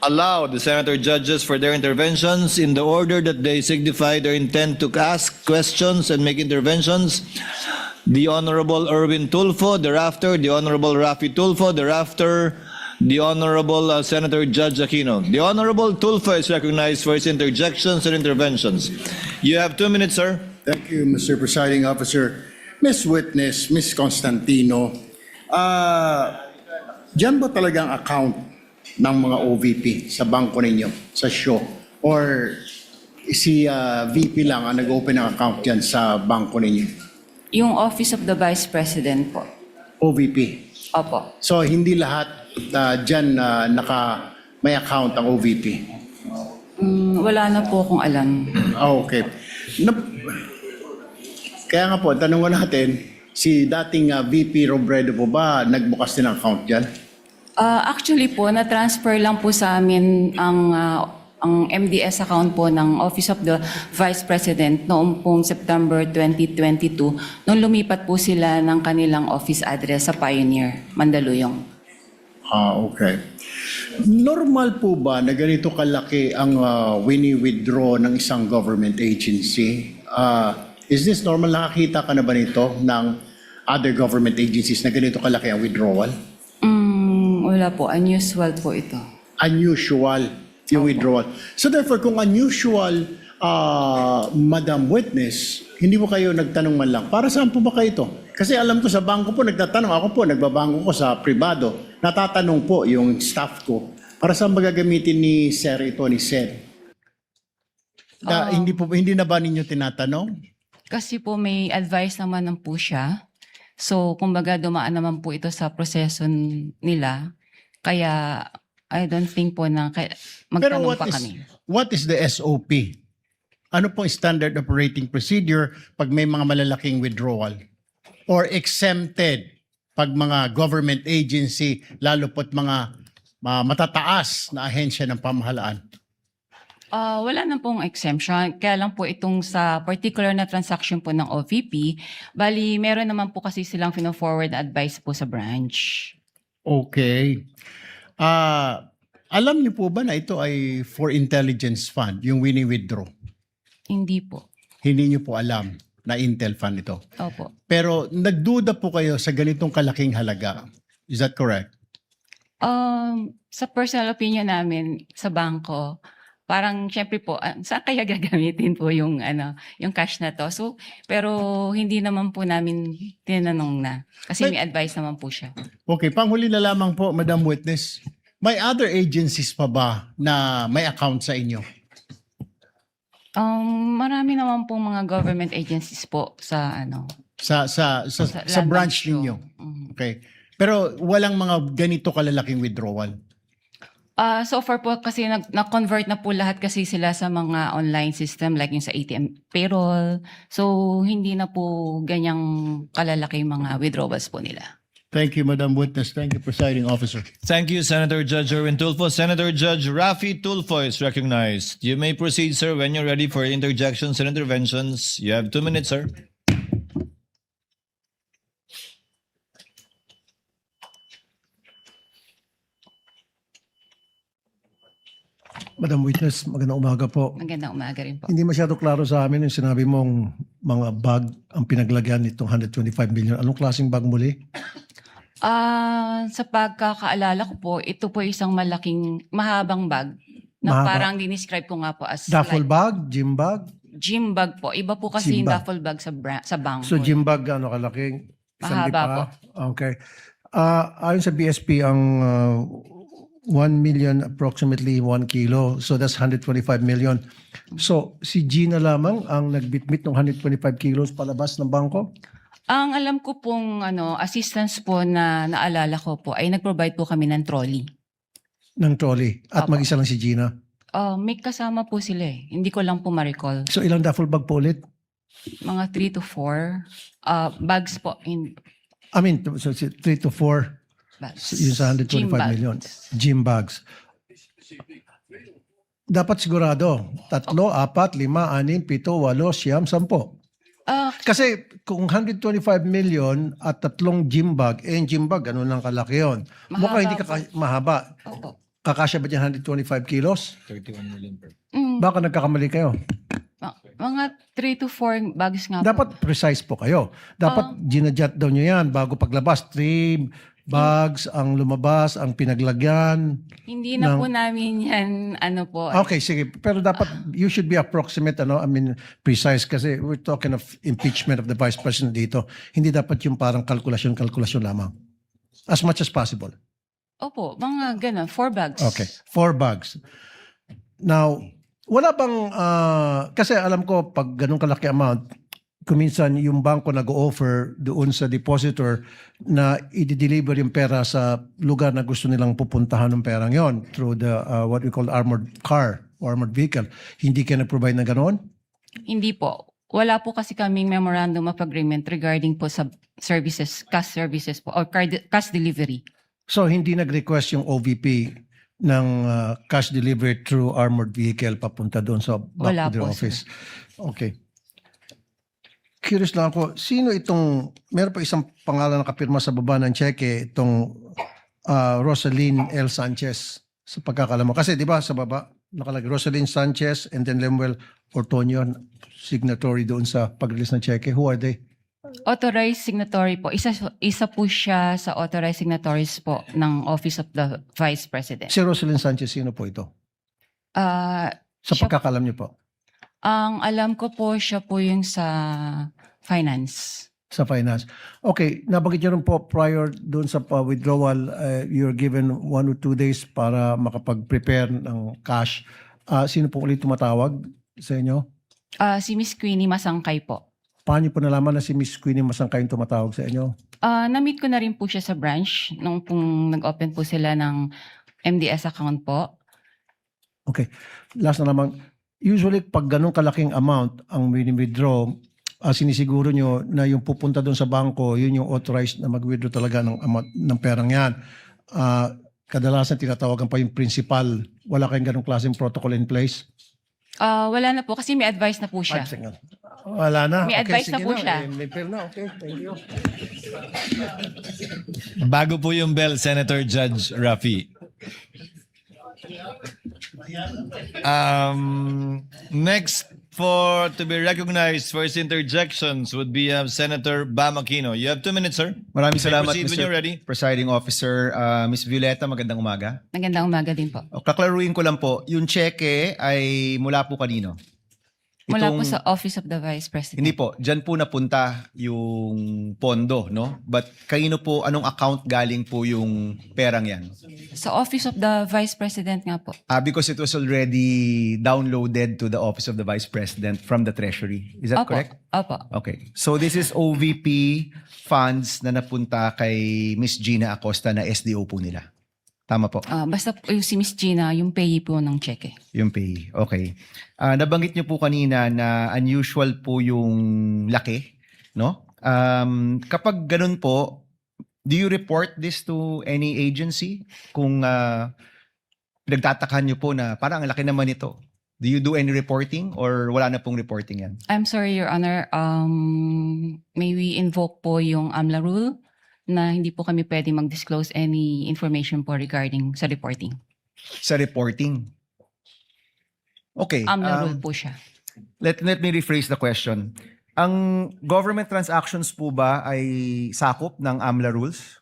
allow the senator judges for their interventions in the order that they signify their intent to ask questions and make interventions. The Honorable Erwin Tulfo, thereafter the Honorable Rafi Tulfo, thereafter the Honorable Senator Judge Aquino. The Honorable Tulfo is recognized for his interjections and interventions. You have 2 minutes, sir. Thank you, Mr. Presiding Officer. Ms. Witness, Ms. Constantino, dyan ba talagang account ng mga OVP sa bangko ninyo, sa show? Or si VP lang ang nag-open ng account dyan sa bangko ninyo? Yung Office of the Vice President po. OVP. Opo. So, hindi lahat dyan may account ang OVP? Wala na po akong alam. Okay. Kaya nga po, tanong ko natin, si dating VP Robredo po ba nagbukas din ng account dyan? Actually po, na-transfer lang po sa amin ang MDS account po ng Office of the Vice President noong pong September 2022 nung lumipat po sila ng kanilang office address sa Pioneer, Mandaluyong. Okay. Normal po ba na ganito kalaki ang wini-withdraw ng isang government agency? Is this normal? Nakakita ka na ba nito ng other government agencies na ganito kalaki ang withdrawal? Wala po, unusual po ito. Unusual yung withdrawal. So therefore, kung unusual, Madam Witness, hindi mo kayo nagtanong man lang, para saan po ba kayo ito? Kasi alam ko sa bangko po, nagtatanong. Ako po, nagbabangko ko sa privado. Natatanong po yung staff ko, para saan ba gagamitin ni Sir ito, ni Sir? Hindi na ba ninyo tinatanong? Kasi po may advice naman ng po siya. So, kumbaga dumaan naman po ito sa proseso nila. Kaya, I don't think po na Pero magtanong pa kami. what is the SOP? Ano pong standard operating procedure pag may mga malalaking withdrawal? Or exempted pag mga government agency, lalo po't mga matataas na ahensya ng pamahalaan? Wala na pong exemption. Kaya lang po itong sa particular na transaction po ng OVP, bali meron naman po kasi silang forward advice po sa branch. Okay. Alam niyo po ba na ito ay for intelligence fund, yung wini-withdraw? Hindi po. Hindi niyo po alam na Intel fund ito. Opo. Pero nagduda po kayo sa ganitong kalaking halaga. Is that correct? Sa personal opinion namin sa bangko, parang syempre po, saan kaya gagamitin po yung yung cash na to? So, pero hindi naman po namin tinanong na. Kasi may advice naman po siya. Okay, panghuli na lamang po, Madam Witness. May other agencies pa ba na may account sa inyo? Marami naman po mga government agencies po sa Sa Land branch Bank ninyo? show. Mhm. Okay. Pero walang mga ganito kalalaking withdrawal. So far po kasi na-convert na po lahat kasi sila sa mga online system like yung sa ATM payroll. So hindi na po ganyang kalalaki mga withdrawals po nila. Thank you, Madam Witness. Thank you, Presiding Officer. Thank you, Senator Judge Erwin Tulfo. Senator Judge Rafi Tulfo is recognized. You may proceed, sir, when you're ready for interjections and interventions. You have 2 minutes, sir. Madam Witness, magandang umaga po. Magandang umaga rin po. Hindi masyado klaro sa amin yung sinabi mong mga bag ang pinaglagyan nitong 125 million. Anong klaseng bag muli? Sa pagkakaalala ko po, ito po isang mahabang bag na Mahaba. parang dinescribe ko nga po as Duffel like bag? Gym bag? gym bag po. Iba po kasi Gym yung bag. duffel bag sa bangko. So gym bag ano kalaking? Isang Mahaba lipa? Okay. Ayon sa BSP, ang 1 million approximately 1 kilo. So that's 125 million. So si Gina lamang ang nagbitbit ng 125 kilos palabas ng bangko? Ang alam ko pong assistance po na naalala ko po ay nag-provide po kami ng trolley. Ng trolley. At Apo. mag-isa lang si Gina. May kasama po sila eh. Hindi ko lang po ma-recall. So ilang duffel bag po ulit? Mga 3 to 4 bags po. I mean, so 3 to 4. Bags. Yung sa 125 Gym bags. million. Gym bags. Dapat sigurado. 3, 4, 5, 6, 7, 8, 10. Kasi kung 125 million at 3 gym bag, yung gym bag, ano nang kalaki yun? Mahaba Mukhang hindi po. mahaba. Opo. Kakasya ba dyan 125 kilos? Mm, Baka nagkakamali kayo. mga 3 to 4 bags nga po. Dapat precise po kayo. Dapat ginadjust daw nyo yan bago paglabas. 3 bags ang lumabas, ang pinaglagyan. Hindi na ng- po namin yan, po. Okay, sige. Pero dapat, you should be approximate, precise kasi we're talking of impeachment of the Vice President dito. Hindi dapat yung parang kalkulasyon lamang. As much as possible. Opo, mga gano'n, 4 bags. Okay, 4 bags. Now, wala bang, kasi alam ko, pag ganun kalaki amount, kuminsan yung bangko nag-offer doon sa depositor na i-deliver yung pera sa lugar na gusto nilang pupuntahan ng perang yon through the what we call armored car, armored vehicle. Hindi kayo nag-provide na ganoon? Hindi po. Wala po kasi kaming memorandum of agreement regarding po sa services, cash services po, or cash delivery. So hindi nag-request yung OVP ng cash delivery through armored vehicle papunta doon sa back Wala to their po, office? Okay. Curious lang ako, sino itong, meron pa isang pangalan na kapirma sa baba ng cheque, itong Rosaline L. Sanchez, sa pagkakalam mo. Kasi di ba sa baba, nakalagay Rosaline Sanchez and then Lemuel Ortonio, signatory doon sa pag-release ng cheque. Who are they? Authorized signatory po. Isa po siya sa authorized signatories po ng Office of the Vice President. Si Rosaline Sanchez, sino po ito? Sa Siya- pagkakalam niyo po, Ang alam ko po, siya po yung sa finance. sa finance. Okay, nabanggit niyo rin po prior doon sa withdrawal, you're given 1 or 2 days para makapag-prepare ng cash. Sino po ulit tumatawag sa inyo? Si Miss Queenie Masangkay po. Paano niyo po nalaman na si Miss Queenie Masangkay yung tumatawag sa inyo? Na-meet ko na rin po siya sa branch nung pong nag-open po sila ng MDS account po. Okay. Last na naman, usually pag ganun kalaking amount ang withdraw, sinisiguro nyo na yung pupunta doon sa bangko, yun yung authorized na mag-withdraw talaga ng amount ng perang yan. Kadalasan tinatawagan pa yung principal. Wala kayong ganung klaseng protocol in place? Wala na po kasi may advice na po siya. Wala na. May advice na sige po siya. May fair na. Okay, thank you. Bago po yung bell, Senator Judge Rafi. Next to be recognized for his interjections would be Senator Bam Aquino. You have 2 minutes, sir. Maraming You may salamat, proceed when you're ready. Presiding Officer. Miss Violeta, magandang umaga. Magandang umaga din po. O, kaklaruin ko lang po, yung cheque ay mula po kanino? Mula po sa Office of the Vice President. Hindi po, dyan po napunta yung pondo, no? But kanino po, anong account galing po yung perang yan? Sa Office of the Vice President nga po. Because it was already downloaded to the Office of the Vice President from the Treasury. Is that Opo. correct? Opo. Okay. So this is OVP funds na napunta kay Miss Gina Acosta na SDO po nila. Tama po. Basta po yung si Miss Gina, yung payee po ng cheque. Yung pay. Okay. Nabanggit niyo po kanina na unusual po yung laki, no? Kapag ganun po, do you report this to any agency? Kung pinagtatakan niyo po na parang ang laki naman ito. Do you do any reporting or wala na pong reporting yan? I'm sorry, Your Honor. May we invoke po yung AMLA rule na hindi po kami pwede mag-disclose any information po regarding sa reporting. Sa reporting? Okay. AMLA rule po siya. Let me rephrase the question. Ang government transactions po ba ay sakop ng AMLA rules?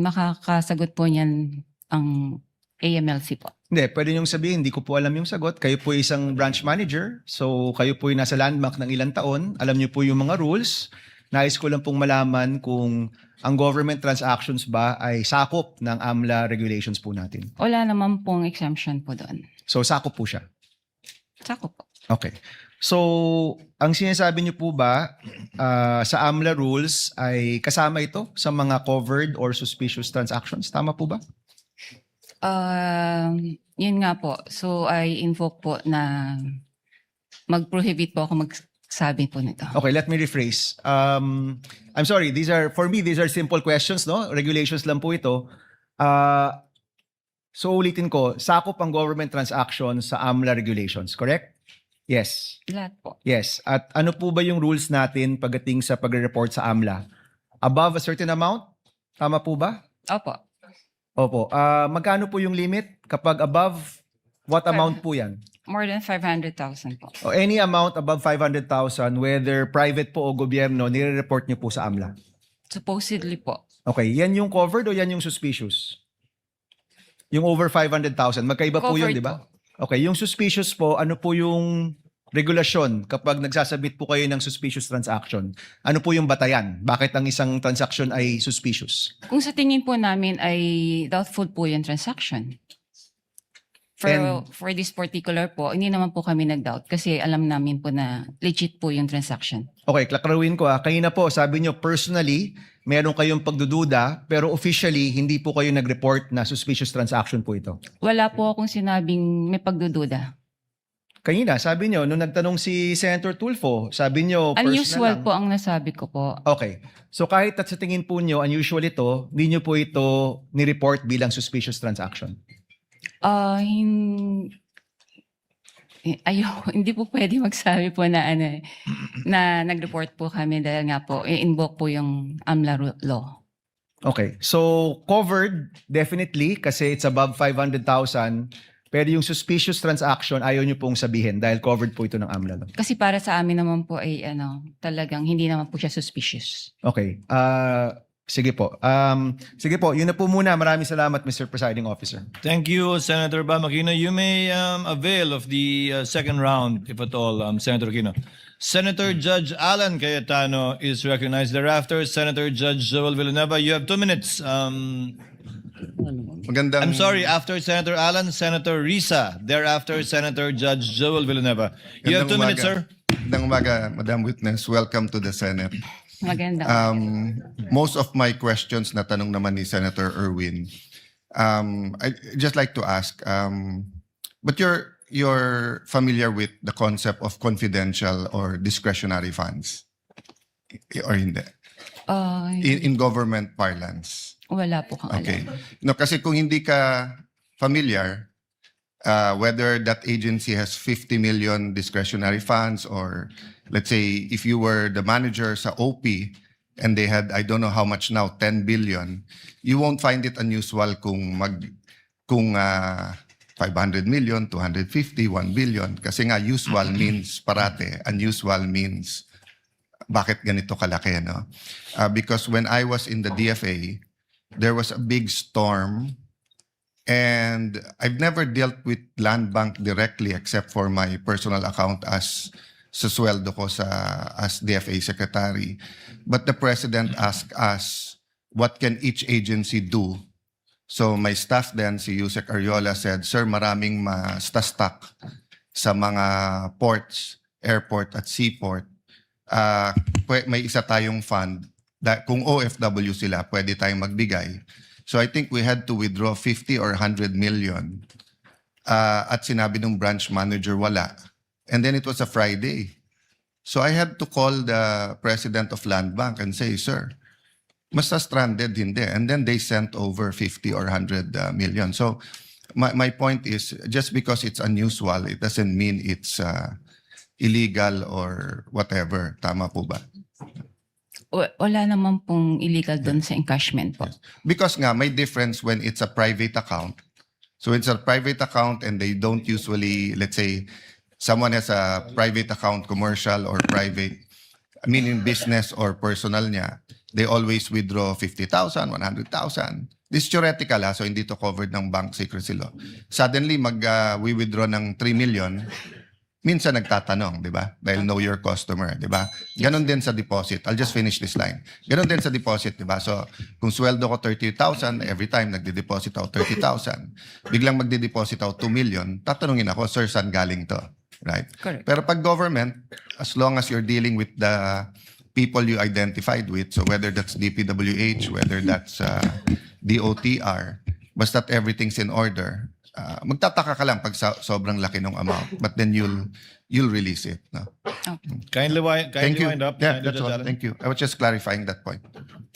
Makakasagot po niyan ang AMLC po. Hindi, pwede niyong sabihin, hindi ko po alam yung sagot. Kayo po isang branch manager, so kayo po yung nasa landmark ng ilang taon. Alam niyo po yung mga rules. Nais ko lang pong malaman kung ang government transactions ba ay sakop ng AMLA regulations po natin. Wala naman pong exemption po doon. So sakop po siya. Sakop po. Okay. So, ang sinasabi niyo po ba sa AMLA rules ay kasama ito sa mga covered or suspicious transactions? Tama po ba? Yun nga po. So, I invoke po na mag-prohibit po ako magsabi po nito. Okay, let me rephrase. I'm sorry, these are simple questions, no? Regulations lang po ito. So ulitin ko, sakop ang government transactions sa AMLA regulations, correct? Yes. Lahat po. Yes. At ano po ba yung rules natin pagdating sa pagre-report sa AMLA? Above a certain amount? Tama po ba? Opo. Opo. Magkano po yung limit? Kapag above, what amount po yan? More than 500,000 po. O any amount above 500,000, whether private po o gobyerno, nire-report niyo po sa AMLA. Supposedly po. Okay, yan yung covered o yan yung suspicious? Yung over 500,000, magkaiba po yun, Covered di ba? Okay, yung suspicious po, ano po yung regulasyon kapag nagsasabit po kayo ng suspicious transaction? Ano po yung batayan? Bakit ang isang transaction ay suspicious? Kung sa tingin po namin ay doubtful po yung transaction. For this particular po, hindi naman po kami nag-doubt kasi alam namin po na legit po yung transaction. Okay, klaklaruin ko Kanina po, sabi nyo personally, meron kayong pagdududa, pero officially, hindi po kayo nag-report na suspicious transaction po ito. Wala po akong sinabing may pagdududa. Kanina, sabi nyo, nung nagtanong si Senator Tulfo, sabi nyo personal Unusual lang. po ang nasabi ko po. Okay. So kahit at sa tingin po nyo, unusual ito, hindi nyo po ito ni-report bilang suspicious transaction. Hindi po pwede magsabi po na na nag-report po kami dahil nga po i-invoke po yung AMLA law. Okay. So covered, definitely, kasi it's above 500,000. Pero yung suspicious transaction, ayaw nyo pong sabihin dahil covered po ito ng AMLA law. Kasi para sa amin naman po ay talagang hindi naman po siya suspicious. Okay. Sige po. Sige po, yun na po muna. Maraming salamat, Mr. Presiding Officer. Thank you, Senator Bam Aquino. You may avail of the second round, if at all, Senator Aquino. Senator Judge Alan Cayetano is recognized. Thereafter, Senator Judge Joel Villanueva. You have 2 minutes. Magandang, I'm sorry, after Senator Alan, Senator Risa. Thereafter, Senator Judge Joel Villanueva. You have 2 minutes, sir. Magandang umaga, Madam Witness. Welcome to the Senate. Maganda. Most of my questions na tanong naman ni Senator Erwin. I'd just like to ask, but you're familiar with the concept of confidential or discretionary funds? Or hindi? In government parlance? Wala po kang Okay. alam. No, kasi kung hindi ka familiar, whether that agency has 50 million discretionary funds or let's say if you were the manager sa OP and they had, I don't know how much now, 10 billion, you won't find it unusual kung 500 million, 250, 1 billion. Kasi nga usual means parate, unusual means bakit ganito kalaki, no? Because when I was in the DFA, there was a big storm And I've never dealt with Land Bank directly except for my personal account as sa sweldo ko as DFA Secretary. But the President asked us, what can each agency do? So my staff then, si Yusek Ariola said, Sir, maraming ma-stuck sa mga ports, airport at seaport. May isa tayong fund. Kung OFW sila, pwede tayong magbigay. So I think we had to withdraw 50 or 100 million. At sinabi ng branch manager, wala. And then it was a Friday. So I had to call the president of Land Bank and say, sir, basta stranded hindi. And then they sent over 50 or 100 million. So my point is, just because it's unusual, it doesn't mean it's illegal or whatever. Tama po ba? Wala naman pong illegal doon sa encashment po. Because nga, may difference when it's a private account. So it's a private account and they don't usually, let's say, someone has a private account, commercial or private, meaning business or personal niya, they always withdraw 50,000, 100,000. This is theoretical so hindi to covered ng bank secrecy law. Suddenly, we withdraw ng 3 million, minsan nagtatanong, di ba? Dahil know your customer, di ba? Ganon din sa deposit. I'll just finish this line. Ganon din sa deposit, di ba? So, kung sweldo ko 30,000, every time nagde-deposit ako 30,000, biglang magde-deposit ako 2 million, tatanungin ako, sir, saan galing to? Right? Correct. Pero pag government, as long as you're dealing with the people you identified with, so whether that's DPWH, whether that's DOTR, basta't everything's in order, magtataka ka lang pag sobrang laki ng amount, but then you'll release it. No? Kindly Thank you. wind up. Yeah, Senator that's Judge all. Allen. Thank you. I was just clarifying that point.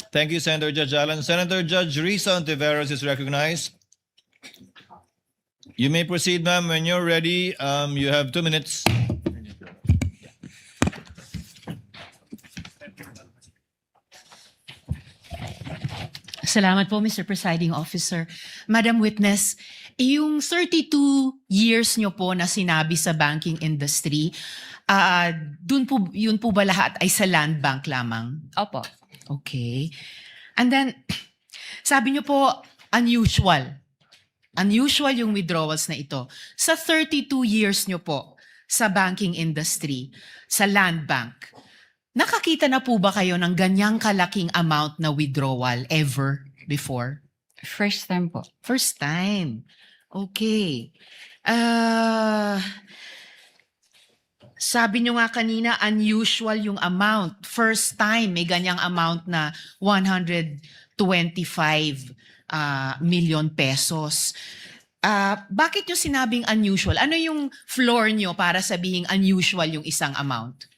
Thank you, Senator Judge Allen. Senator Judge Risa Ontiveros is recognized. You may proceed, ma'am. When you're ready, you have 2 minutes. Salamat po, Mr. Presiding Officer. Madam Witness, yung 32 years nyo po na sinabi sa banking industry, yun po ba lahat ay sa Land Bank lamang? Opo. Okay. And then, sabi nyo po, unusual. Unusual yung withdrawals na ito. Sa 32 years nyo po sa banking industry, sa Land Bank, nakakita na po ba kayo ng ganyang kalaking amount na withdrawal ever before? First time po. First time. Okay. Sabi nyo nga kanina, unusual yung amount. First time, may ganyang amount na 125 million pesos. Bakit nyo sinabing unusual? Ano yung floor nyo para sabihing unusual yung isang amount?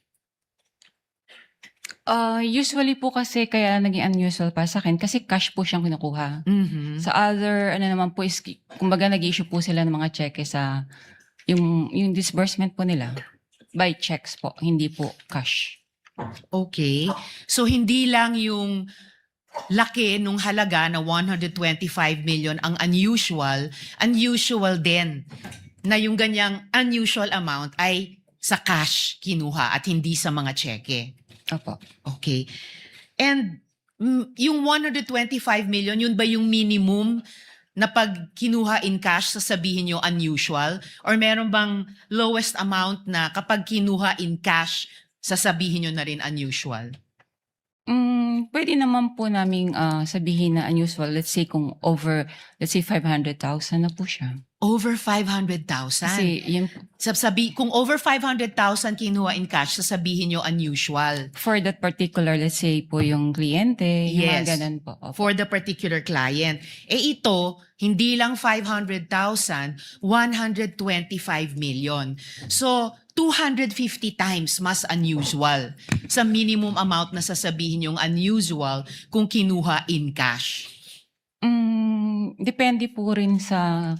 Usually po kasi kaya naging unusual para sa akin kasi cash po siyang kinukuha. Mhm. Sa other, naman po is, kumbaga nag-issue po sila ng mga cheque sa, yung disbursement po nila. By checks po, hindi po cash. Okay. So hindi lang yung laki nung halaga na 125 million ang unusual din na yung ganyang unusual amount ay sa cash kinuha at hindi sa mga cheque. Opo. Okay. And yung 125 million, yun ba yung minimum na pag kinuha in cash, sasabihin nyo unusual? Or meron bang lowest amount na kapag kinuha in cash, sasabihin nyo na rin unusual? Pwede naman po naming sabihin na unusual. Let's say kung over, let's say 500,000 na po siya. Over 500,000? Kasi yun, Kung over 500,000 kinuha in cash, sasabihin nyo unusual. for that particular, let's say po yung kliyente, yung Yes. mga ganun po. Opo. For the particular client. Ito, hindi lang 500,000, 125 million. So, 250 times mas unusual sa minimum amount na sasabihin yung unusual kung kinuha in cash. Depende po rin sa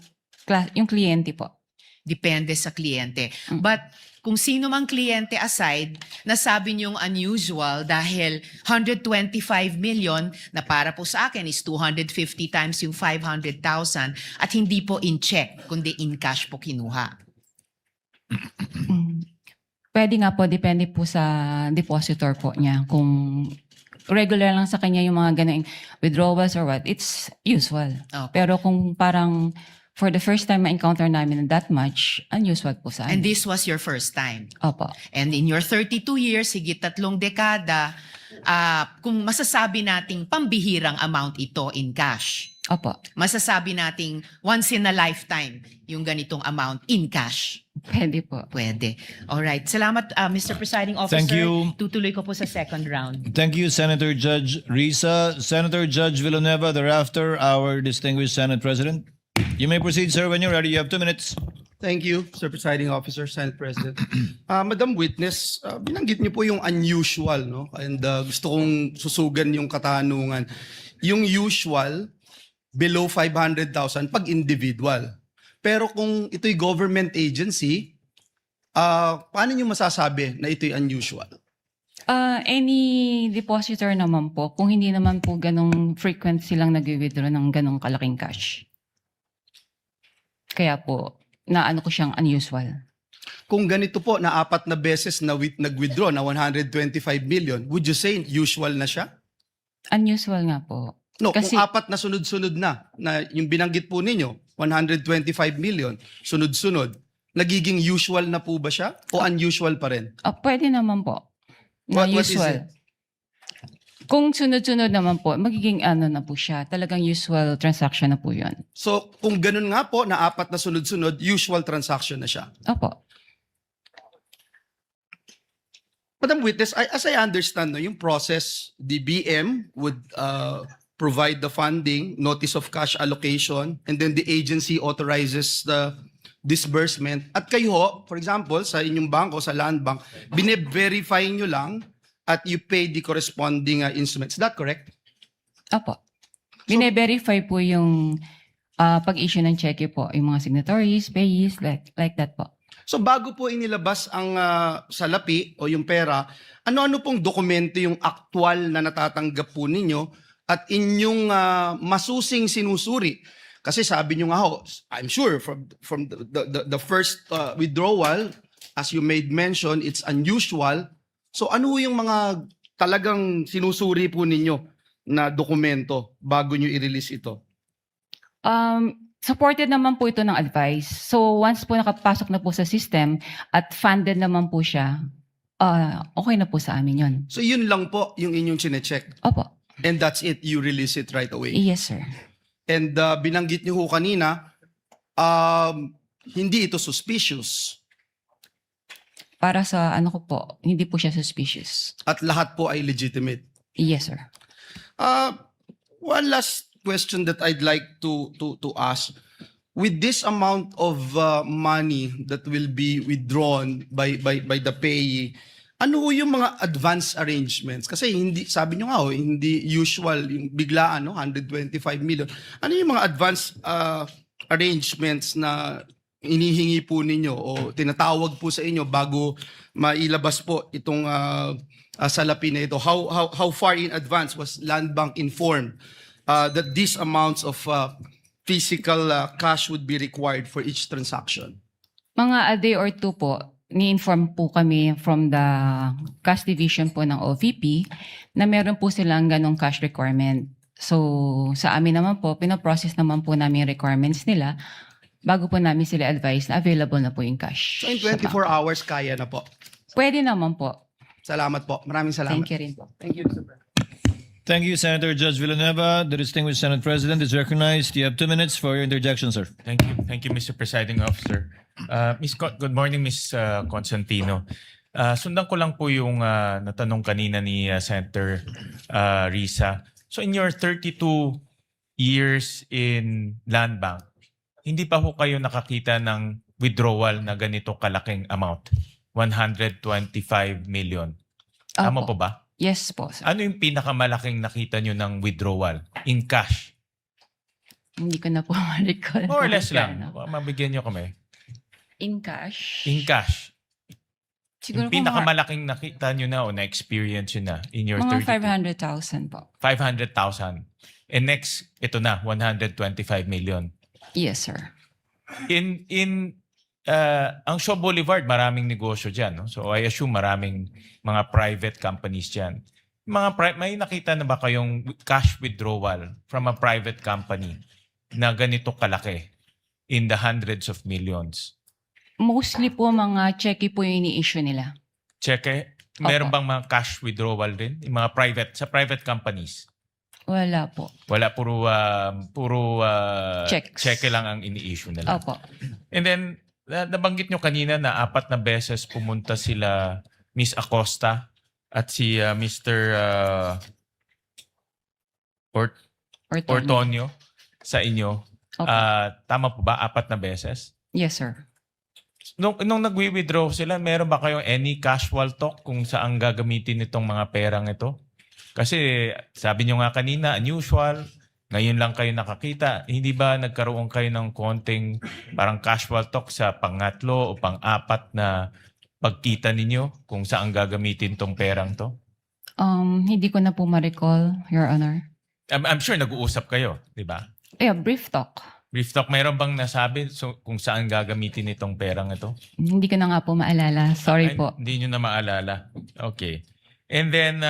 yung kliyente po. Depende sa kliyente. But kung sino mang kliyente aside, nasabi niyong unusual dahil 125 million na para po sa akin is 250 times yung 500,000 at hindi po in check, kundi in cash po kinuha. Pwede nga po, depende po sa depositor po niya kung regular lang sa kanya yung mga ganung withdrawals or what, it's usual. Okay. Pero kung parang for the first time ma-encounter namin that much, unusual po sa And amin. this was your first time. Opo. And in your 32 years, higit 3 dekada, kung masasabi nating pambihirang amount ito in cash, Opo. masasabi nating once in a lifetime yung ganitong amount in cash. Pwede po. Pwede. Alright. Salamat, Mr. Presiding Officer. Thank you. Tutuloy ko po sa second round. Thank you, Senator Judge Risa. Senator Judge Villanueva, thereafter, our distinguished Senate President. You may proceed, sir, when you're ready. You have 2 minutes. Thank you, Sir Presiding Officer, Senate President. Madam Witness, binanggit niyo po yung unusual, no? And gusto kong susugan yung katanungan. Yung usual, below 500,000 pag individual. Pero kung ito'y government agency, paano niyo masasabi na ito'y unusual? Any depositor naman po, kung hindi naman po ganong frequent silang nag-withdraw ng ganong kalaking cash. Kaya po, naano ko siyang unusual. Kung ganito po na 4 na beses na nag-withdraw na 125 million, would you say usual na siya? Unusual nga po. No, Kasi- kung 4 na sunod-sunod na yung binanggit po ninyo, 125 million, sunod-sunod, nagiging usual na po ba siya o unusual pa rin? Pwede naman po. Na What is usual. it? Kung sunod-sunod naman po, magiging ano na po siya. Talagang usual transaction na po yun. So, kung ganun nga po na 4 na sunod-sunod, usual transaction na siya. Opo. Madam Witness, as I understand, no, yung process, the BM would provide the funding, notice of cash allocation, and then the agency authorizes the disbursement. At kayo, ho, for example, sa inyong bangko, sa Land Bank, bine-verify nyo lang at you pay the corresponding instruments. Is that correct? Opo. Bine-verify po yung pag-issue ng cheque po. Yung mga signatories, payees, like that po. So bago po inilabas ang salapi o yung pera, ano-ano pong dokumento yung aktual na natatanggap po ninyo at inyong masusing sinusuri? Kasi sabi nyo nga ho, I'm sure from the first withdrawal, as you made mention, it's unusual. So ano yung mga talagang sinusuri po ninyo na dokumento bago nyo i-release ito? Supported naman po ito ng advice. So once po nakapasok na po sa system at funded naman po siya, okay na po sa amin yun. So yun lang po yung inyong chinecheck. Opo. And that's it, you release it right away. Yes, sir. And binanggit niyo ho kanina, hindi ito suspicious. Para sa ano ko po, hindi po siya suspicious. At lahat po ay legitimate. Yes, sir. One last question that I'd like to ask. With this amount of money that will be withdrawn by the payee, ano ho yung mga advance arrangements? Kasi hindi, sabi nyo nga ho, hindi usual, yung biglaan, no? 125 million. Ano yung mga advance arrangements na inihingi po ninyo o tinatawag po sa inyo bago mailabas po itong salapi na ito? How far in advance was Land Bank informed that these amounts of physical cash would be required for each transaction? Mga a day or two po, ni-inform po kami from the cash division po ng OVP na meron po silang ganong cash requirement. So sa amin naman po, pinaprocess naman po namin yung requirements nila bago po namin sila advise na available na po yung cash. So in sa 24 bank. hours, kaya na po. Pwede naman po. Salamat po. Maraming salamat. Thank you rin po. Thank you, Mr. President. Thank you, Senator Judge Villanueva. The distinguished Senate President is recognized. You have 2 minutes for your interjection, sir. Thank you. Thank you, Mr. Presiding Officer. Good morning, Ms. Constantino. Sundan ko lang po yung natanong kanina ni Senator Risa. So in your 32 years in Land Bank, hindi pa po kayo nakakita ng withdrawal na ganito kalaking amount? 125 million. Tama Opo. po ba? Yes po, sir. Ano yung pinakamalaking nakita nyo ng withdrawal in cash? Hindi ko na po ma-recall. More or less kung lang. magkano. Mabigyan nyo kami. In cash? In cash. Siguro Yung po pinakamalaking nakita nyo na o na-experience nyo na in your mga 32. 500,000 po. 500,000. And next, ito na, 125 million. Yes, sir. Ang Shaw Boulevard, maraming negosyo dyan. No? So I assume maraming mga private companies dyan. may nakita na ba kayong cash withdrawal from a private company na ganito kalaki in the hundreds of millions? Mostly po mga cheque po yung ini-issue nila. Cheque? Meron Opo. bang mga cash withdrawal din? Yung mga private companies? Wala po. Wala, puro Checks. cheque lang ang ini-issue nila. Opo. And then, nabanggit nyo kanina na 4 na beses pumunta sila Miss Acosta at si Mr. Ortonio sa inyo. Opo. Tama po ba? 4 na beses? Yes, sir. Nung nagwi-withdraw sila, meron ba kayong any casual talk kung saan gagamitin itong mga perang ito? Kasi sabi nyo nga kanina, unusual, ngayon lang kayo nakakita. Hindi ba nagkaroon kayo ng konting parang casual talk sa pangatlo o pang-4 na pagkita ninyo kung saan gagamitin tong perang to? Hindi ko na po ma-recall, Your Honor. I'm sure nag-uusap kayo, di ba? Yeah, brief talk. Brief talk, mayroon bang nasabi kung saan gagamitin itong perang ito? Hindi ko na nga po maalala. Sorry Ay, po. Hindi nyo na maalala. Okay. And then,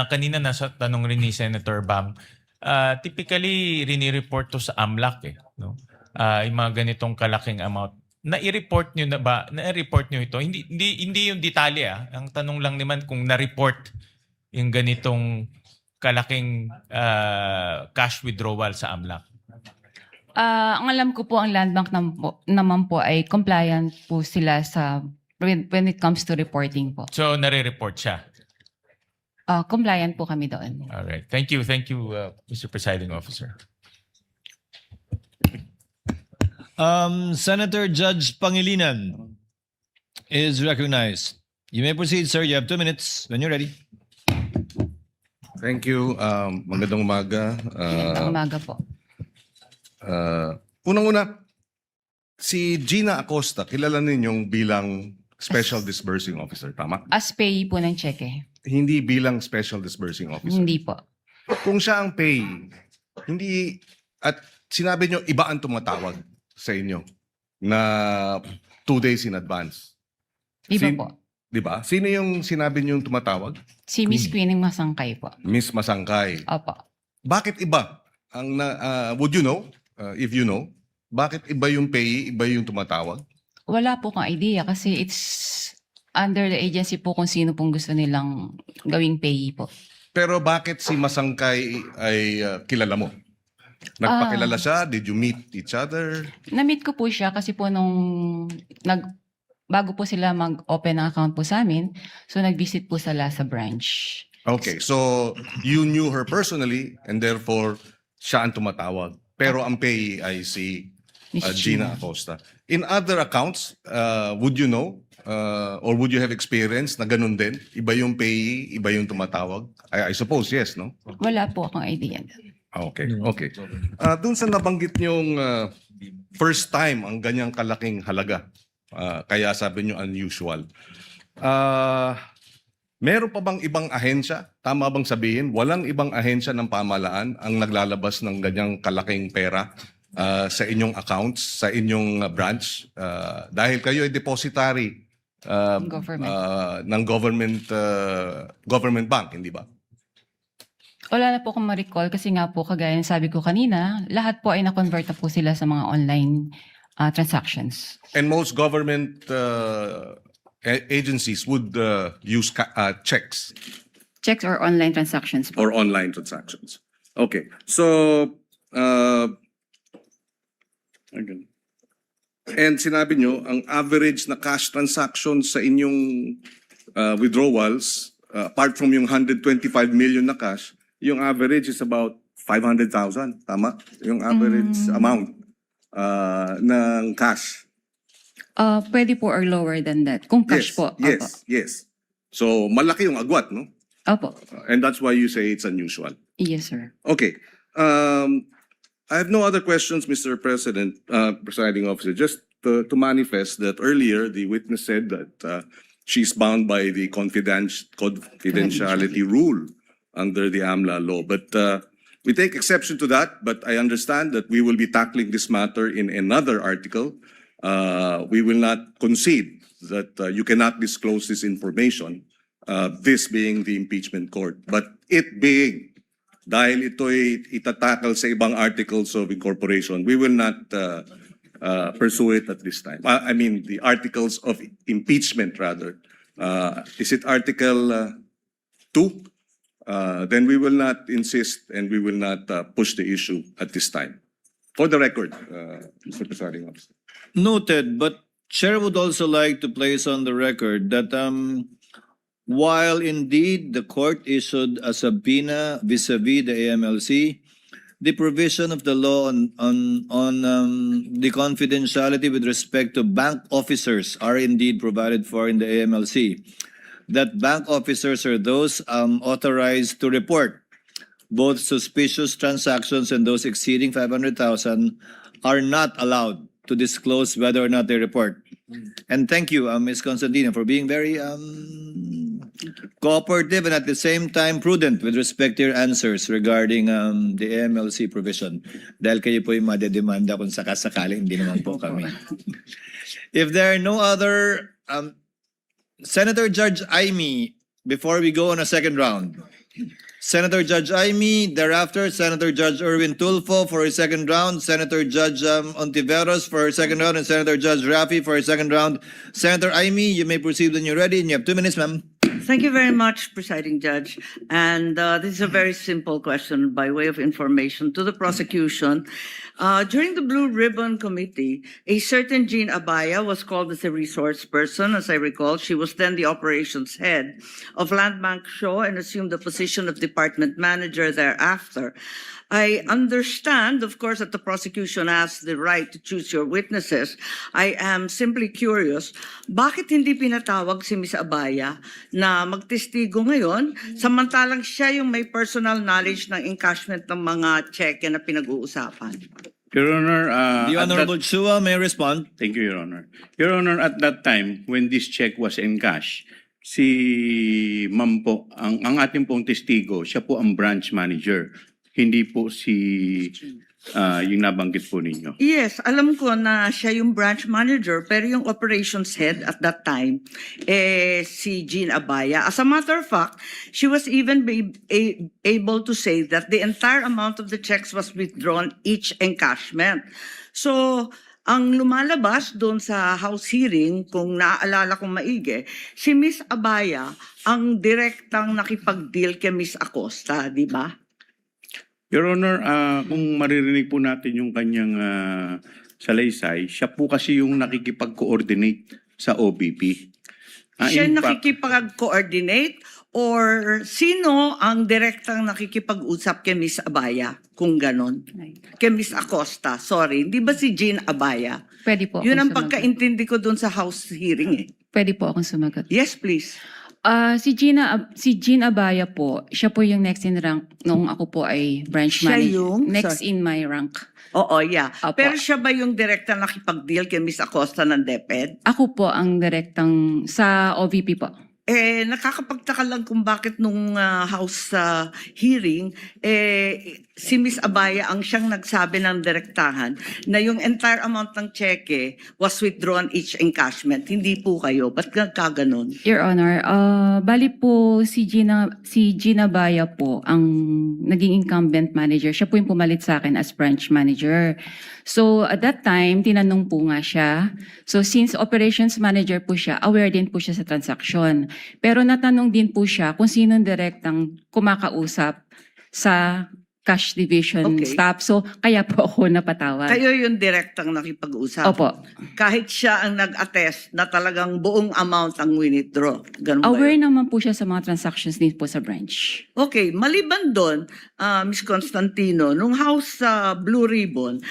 kanina nasa tanong rin ni Senator Bam, typically, rini-report to sa AMLAC eh. No? Yung mga ganitong kalaking amount. Na-report nyo na ba? Na-report nyo ito? Hindi yung detalye. Ang tanong lang naman kung na-report yung ganitong kalaking cash withdrawal sa AMLAC. Ang alam ko po, ang Land Bank naman po ay compliant po sila sa when it comes to reporting po. So, nare-report siya. Compliant po kami doon. All right. Thank you, Mr. Presiding Officer. Senator Judge Pangilinan is recognized. You may proceed, sir. You have 2 minutes when you're ready. Thank you. Magandang umaga. Magandang umaga po. Unang-una, si Gina Acosta, kilala ninyong bilang Special Disbursing Officer, tama? As payee po ng cheque. Hindi bilang Special Disbursing Officer. Hindi po. Kung siya ang payee, hindi, at sinabi nyo, iba ang tumatawag sa inyo na 2 days in advance. Iba po. Di ba? Sino yung sinabi nyo yung tumatawag? Si Miss Queenie Masangkay po. Miss Masangkay. Opo. Bakit iba? Would you know, if you know, bakit iba yung payee, iba yung tumatawag? Wala po kang idea kasi it's under the agency po kung sino pong gusto nilang gawing payee po. Pero bakit si Masangkay ay kilala mo? Nagpakilala siya? Did you meet each other? Na-meet ko po siya kasi po bago po sila mag-open ng account po sa amin, so nag-visit po sila sa branch. Okay, so you knew her personally and therefore siya ang tumatawag. Pero ang payee ay si Miss Gina Acosta. In other accounts, would you know or would you have experience na ganun din? Iba yung payee, iba yung tumatawag? I suppose yes, no? Wala po akong idea. Okay, okay. Doon sa nabanggit niyong first time ang ganyang kalaking halaga, kaya sabi niyo unusual. Meron pa bang ibang ahensya? Tama bang sabihin, walang ibang ahensya ng pamahalaan ang naglalabas ng ganyang kalaking pera sa inyong accounts, sa inyong branch? Dahil kayo ay depositary ng government bank, hindi ba? Wala na po akong ma-recall kasi nga po kagaya ng sabi ko kanina, lahat po ay na-convert na po sila sa mga online transactions. And most government agencies would use checks Checks or online transactions po. or online transactions. Okay. So, and sinabi nyo, ang average na cash transactions sa inyong withdrawals, apart from yung 125 million na cash, yung average is about 500,000. Tama? Yung average amount ng cash. Pwede po or lower than that. Kung cash po. Opo. Yes. So, malaki yung agwat, no? Opo. And that's why you say it's unusual. Yes, sir. Okay. I have no other questions, Mr. President, Presiding Officer. Just to manifest that earlier, the witness said that she's bound by the confidentiality rule under the AMLA law. But we take exception to that, but I understand that we will be tackling this matter in another article. We will not concede that you cannot disclose this information this being the impeachment court. But it being, dahil ito'y itatakal sa ibang articles of incorporation, we will not pursue it at this time. I mean, the articles of impeachment rather. Is it Article 2? Then we will not insist and we will not push the issue at this time. For the record, Mr. Presiding Officer. Noted, but Chair would also like to place on the record that while indeed the court issued a subpoena vis-a-vis the AMLC, the provision of the law on the confidentiality with respect to bank officers are indeed provided for in the AMLC. That bank officers are those authorized to report both suspicious transactions and those exceeding 500,000 are not allowed to disclose whether or not they report. And thank you, Ms. Constantino, for being very cooperative and at the same time prudent with respect to your answers regarding the AMLC provision. Dahil kayo po yung madedemanda kung sakasakali, hindi naman po kami. If there are no other, Senator Judge Aimee, before we go on a second round. Senator Judge Aimee, thereafter Senator Judge Erwin Tulfo for a second round, Senator Judge Ontiveros for a second round, and Senator Judge Rafi for a second round. Senator Aimee, you may proceed when you're ready, and you have 2 minutes, ma'am. Thank you very much, Presiding Judge. And this is a very simple question by way of information to the prosecution. During the Blue Ribbon Committee, a certain Jean Abaya was called as a resource person. As I recall, she was then the operations head of Landbank Shaw and assumed the position of department manager thereafter. I understand, of course, that the prosecution has the right to choose your witnesses. I am simply curious, bakit hindi pinatawag si Ms. Abaya na magtestigo ngayon, samantalang siya yung may personal knowledge ng encashment ng mga cheque na pinag-uusapan? Your Honor, The Honorable Chua may respond. Thank you, Your Honor. Your Honor, at that time, when this check was encashed, si Ma'am po, ang ating pong testigo, siya po ang branch manager. Hindi po si yung nabanggit po ninyo. Yes, alam ko na siya yung branch manager, pero yung operations head at that time, si Jean Abaya. As a matter of fact, she was even able to say that the entire amount of the checks was withdrawn each encashment. So, ang lumalabas doon sa House hearing, kung naaalala kong maigi, si Miss Abaya ang direktang nakipag-deal kay Miss Acosta, di ba? Your Honor, kung maririnig po natin yung kanyang salaysay, siya po kasi yung nakikipag-coordinate sa OBP. Siya In fact, nakikipag-coordinate or sino ang direktang nakikipag-usap kay Miss Abaya? Kung ganon. Kay Miss Acosta, sorry. Di ba si Jean Abaya? Pwede po Yun ang akong sumagot. pagkaintindi ko doon sa House hearing eh. Pwede po akong sumagot. Yes, please. Si Jean Abaya po, siya po yung next in rank nung ako po ay branch Siya manager. yung- Next sorry. in my rank. Oo, yeah. Apo. Pero siya ba yung direktang nakipag-deal kay Miss Acosta ng DepEd? Ako po ang direktang sa OVP po. Nakakapagtaka lang kung bakit nung House hearing, si Miss Abaya ang siyang nagsabi ng direktahan na yung entire amount ng cheque was withdrawn each encashment. Hindi po kayo. Ba't kaganon? Your Honor, bali po si Gina Baya po ang naging incumbent manager. Siya po yung pumalit sa akin as branch manager. So at that time, tinanong po nga siya. So since operations manager po siya, aware din po siya sa transaction. Pero natanong din po siya kung sino direktang kumakausap sa cash division Okay. staff. So kaya po ako napatawag. Kayo yung direktang nakipag-usap. Opo. Kahit siya ang nag-attest na talagang buong amount ang withdraw. Ganun ba Aware yun? naman po siya sa mga transactions din po sa branch. Okay, maliban doon, Ms. Constantino, nung House Blue Ribbon,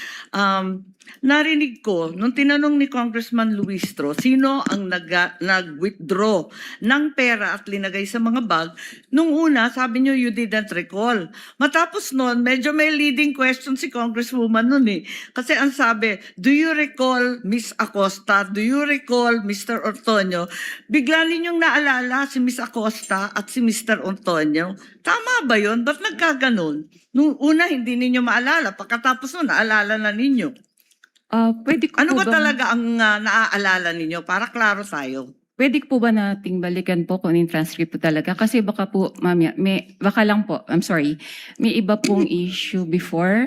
narinig ko, nung tinanong ni Congressman Luistro, sino ang nag-withdraw ng pera at linagay sa mga bag, nung una, sabi niyo, you didn't recall. Matapos noon, medyo may leading question si Congresswoman noon eh. Kasi ang sabi, do you recall Miss Acosta? Do you recall Mr. Ortonio? Bigla ninyong naalala si Miss Acosta at si Mr. Ortonio. Tama ba yun? Ba't nagkaganon? Nung una, hindi ninyo maalala. Pagkatapos noon, naalala na ninyo. Pwede ko Ano po ba bang- talaga ang naaalala ninyo? Para klaro tayo. pwede po ba nating balikan po kung yung transcript po talaga? Kasi baka po, mamaya, baka lang po, I'm sorry, may iba pong issue before.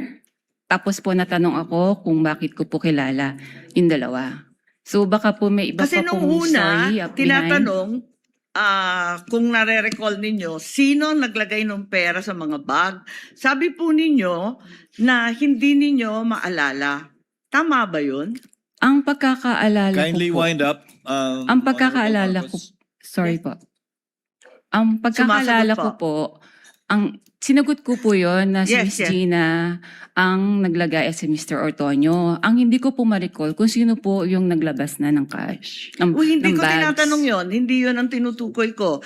Tapos po natanong ako kung bakit ko po kilala yung dalawa. So baka po may iba Kasi pa nung pong una, story up behind. tinatanong, kung nare-recall ninyo, sino naglagay ng pera sa mga bag? Sabi po ninyo na hindi ninyo maalala. Tama ba yun? Ang pagkakaalala Kindly ko po, wind up. ang pagkakaalala ko, sorry po. Ang pagkakaalala Sumasagot ko po, ang sinagot ko po yon na si Yes, Miss yes. Gina ang naglagay at si Mr. Ortonio. Ang hindi ko po ma-recall kung sino po yung naglabas na ng cash, Uy, hindi ng ko bags. tinatanong yon. Hindi yon ang tinutukoy ko.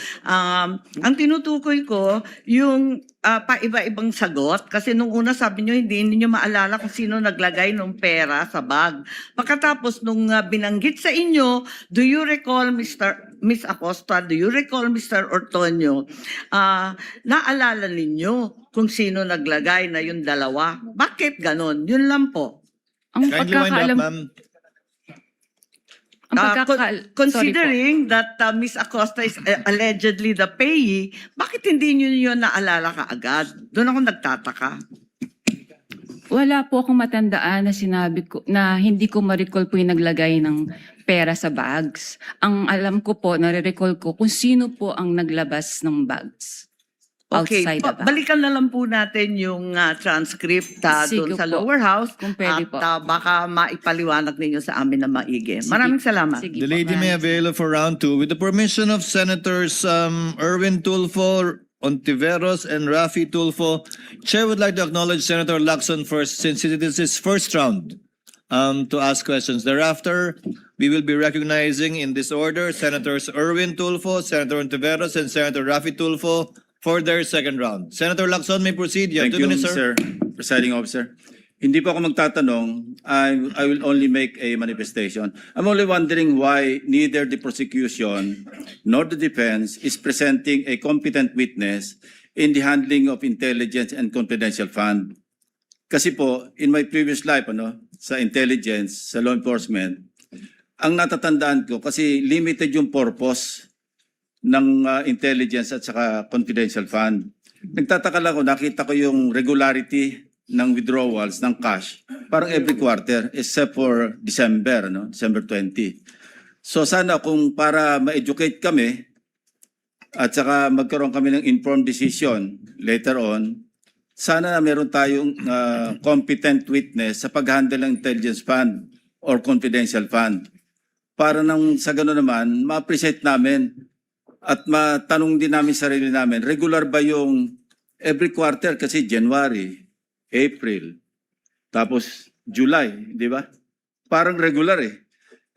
Ang tinutukoy ko, yung paiba-ibang sagot. Kasi nung una sabi nyo, hindi ninyo maalala kung sino naglagay ng pera sa bag. Pagkatapos nung binanggit sa inyo, do you recall Miss Acosta, do you recall Mr. Ortonio? Naalala ninyo kung sino naglagay na yung dalawa? Bakit ganon? Yun lang po. Ang Kindly wind up, pagkakaalam, ma'am. ang pagkakaal- Considering that Miss Acosta is allegedly the payee, bakit hindi niyo yun naalala kaagad? Doon ako nagtataka. wala po akong matandaan na sinabi ko na hindi ko ma-recall po yung naglagay ng pera sa bags. Ang alam ko po, nare-recall ko kung sino po ang naglabas ng bags. Okay, Outside the bag. balikan na lang po natin yung transcript Sige doon sa po. lower house Kung pwede at po. baka maipaliwanag ninyo sa amin na maigi. Maraming salamat. Sige The po, lady may ma'am. avail for round 2 with the permission of Senators Erwin Tulfo, Ontiveros, and Rafi Tulfo. Chair would like to acknowledge Senator Lacson first since it is his first round to ask questions. Thereafter, we will be recognizing in this order Senators Erwin Tulfo, Senator Ontiveros, and Senator Rafi Tulfo for their second round. Senator Lacson may proceed. You have 2 minutes, sir. Presiding Officer. Hindi po ako magtatanong. I will only make a manifestation. I'm only wondering why neither the prosecution nor the defense is presenting a competent witness in the handling of intelligence and confidential fund. Kasi po, in my previous life, sa intelligence, sa law enforcement, ang natatandaan ko, kasi limited yung purpose ng intelligence at saka confidential fund. Nagtataka lang ako, nakita ko yung regularity ng withdrawals ng cash parang every quarter except for December, December 20. So sana kung para ma-educate kami at saka magkaroon kami ng informed decision later on, sana meron tayong competent witness sa pag-handle ng intelligence fund or confidential fund. Para nang sa gano'n naman, ma-appreciate namin at matanong din namin sarili namin, regular ba yung every quarter kasi January, April, tapos July, di ba? Parang regular eh.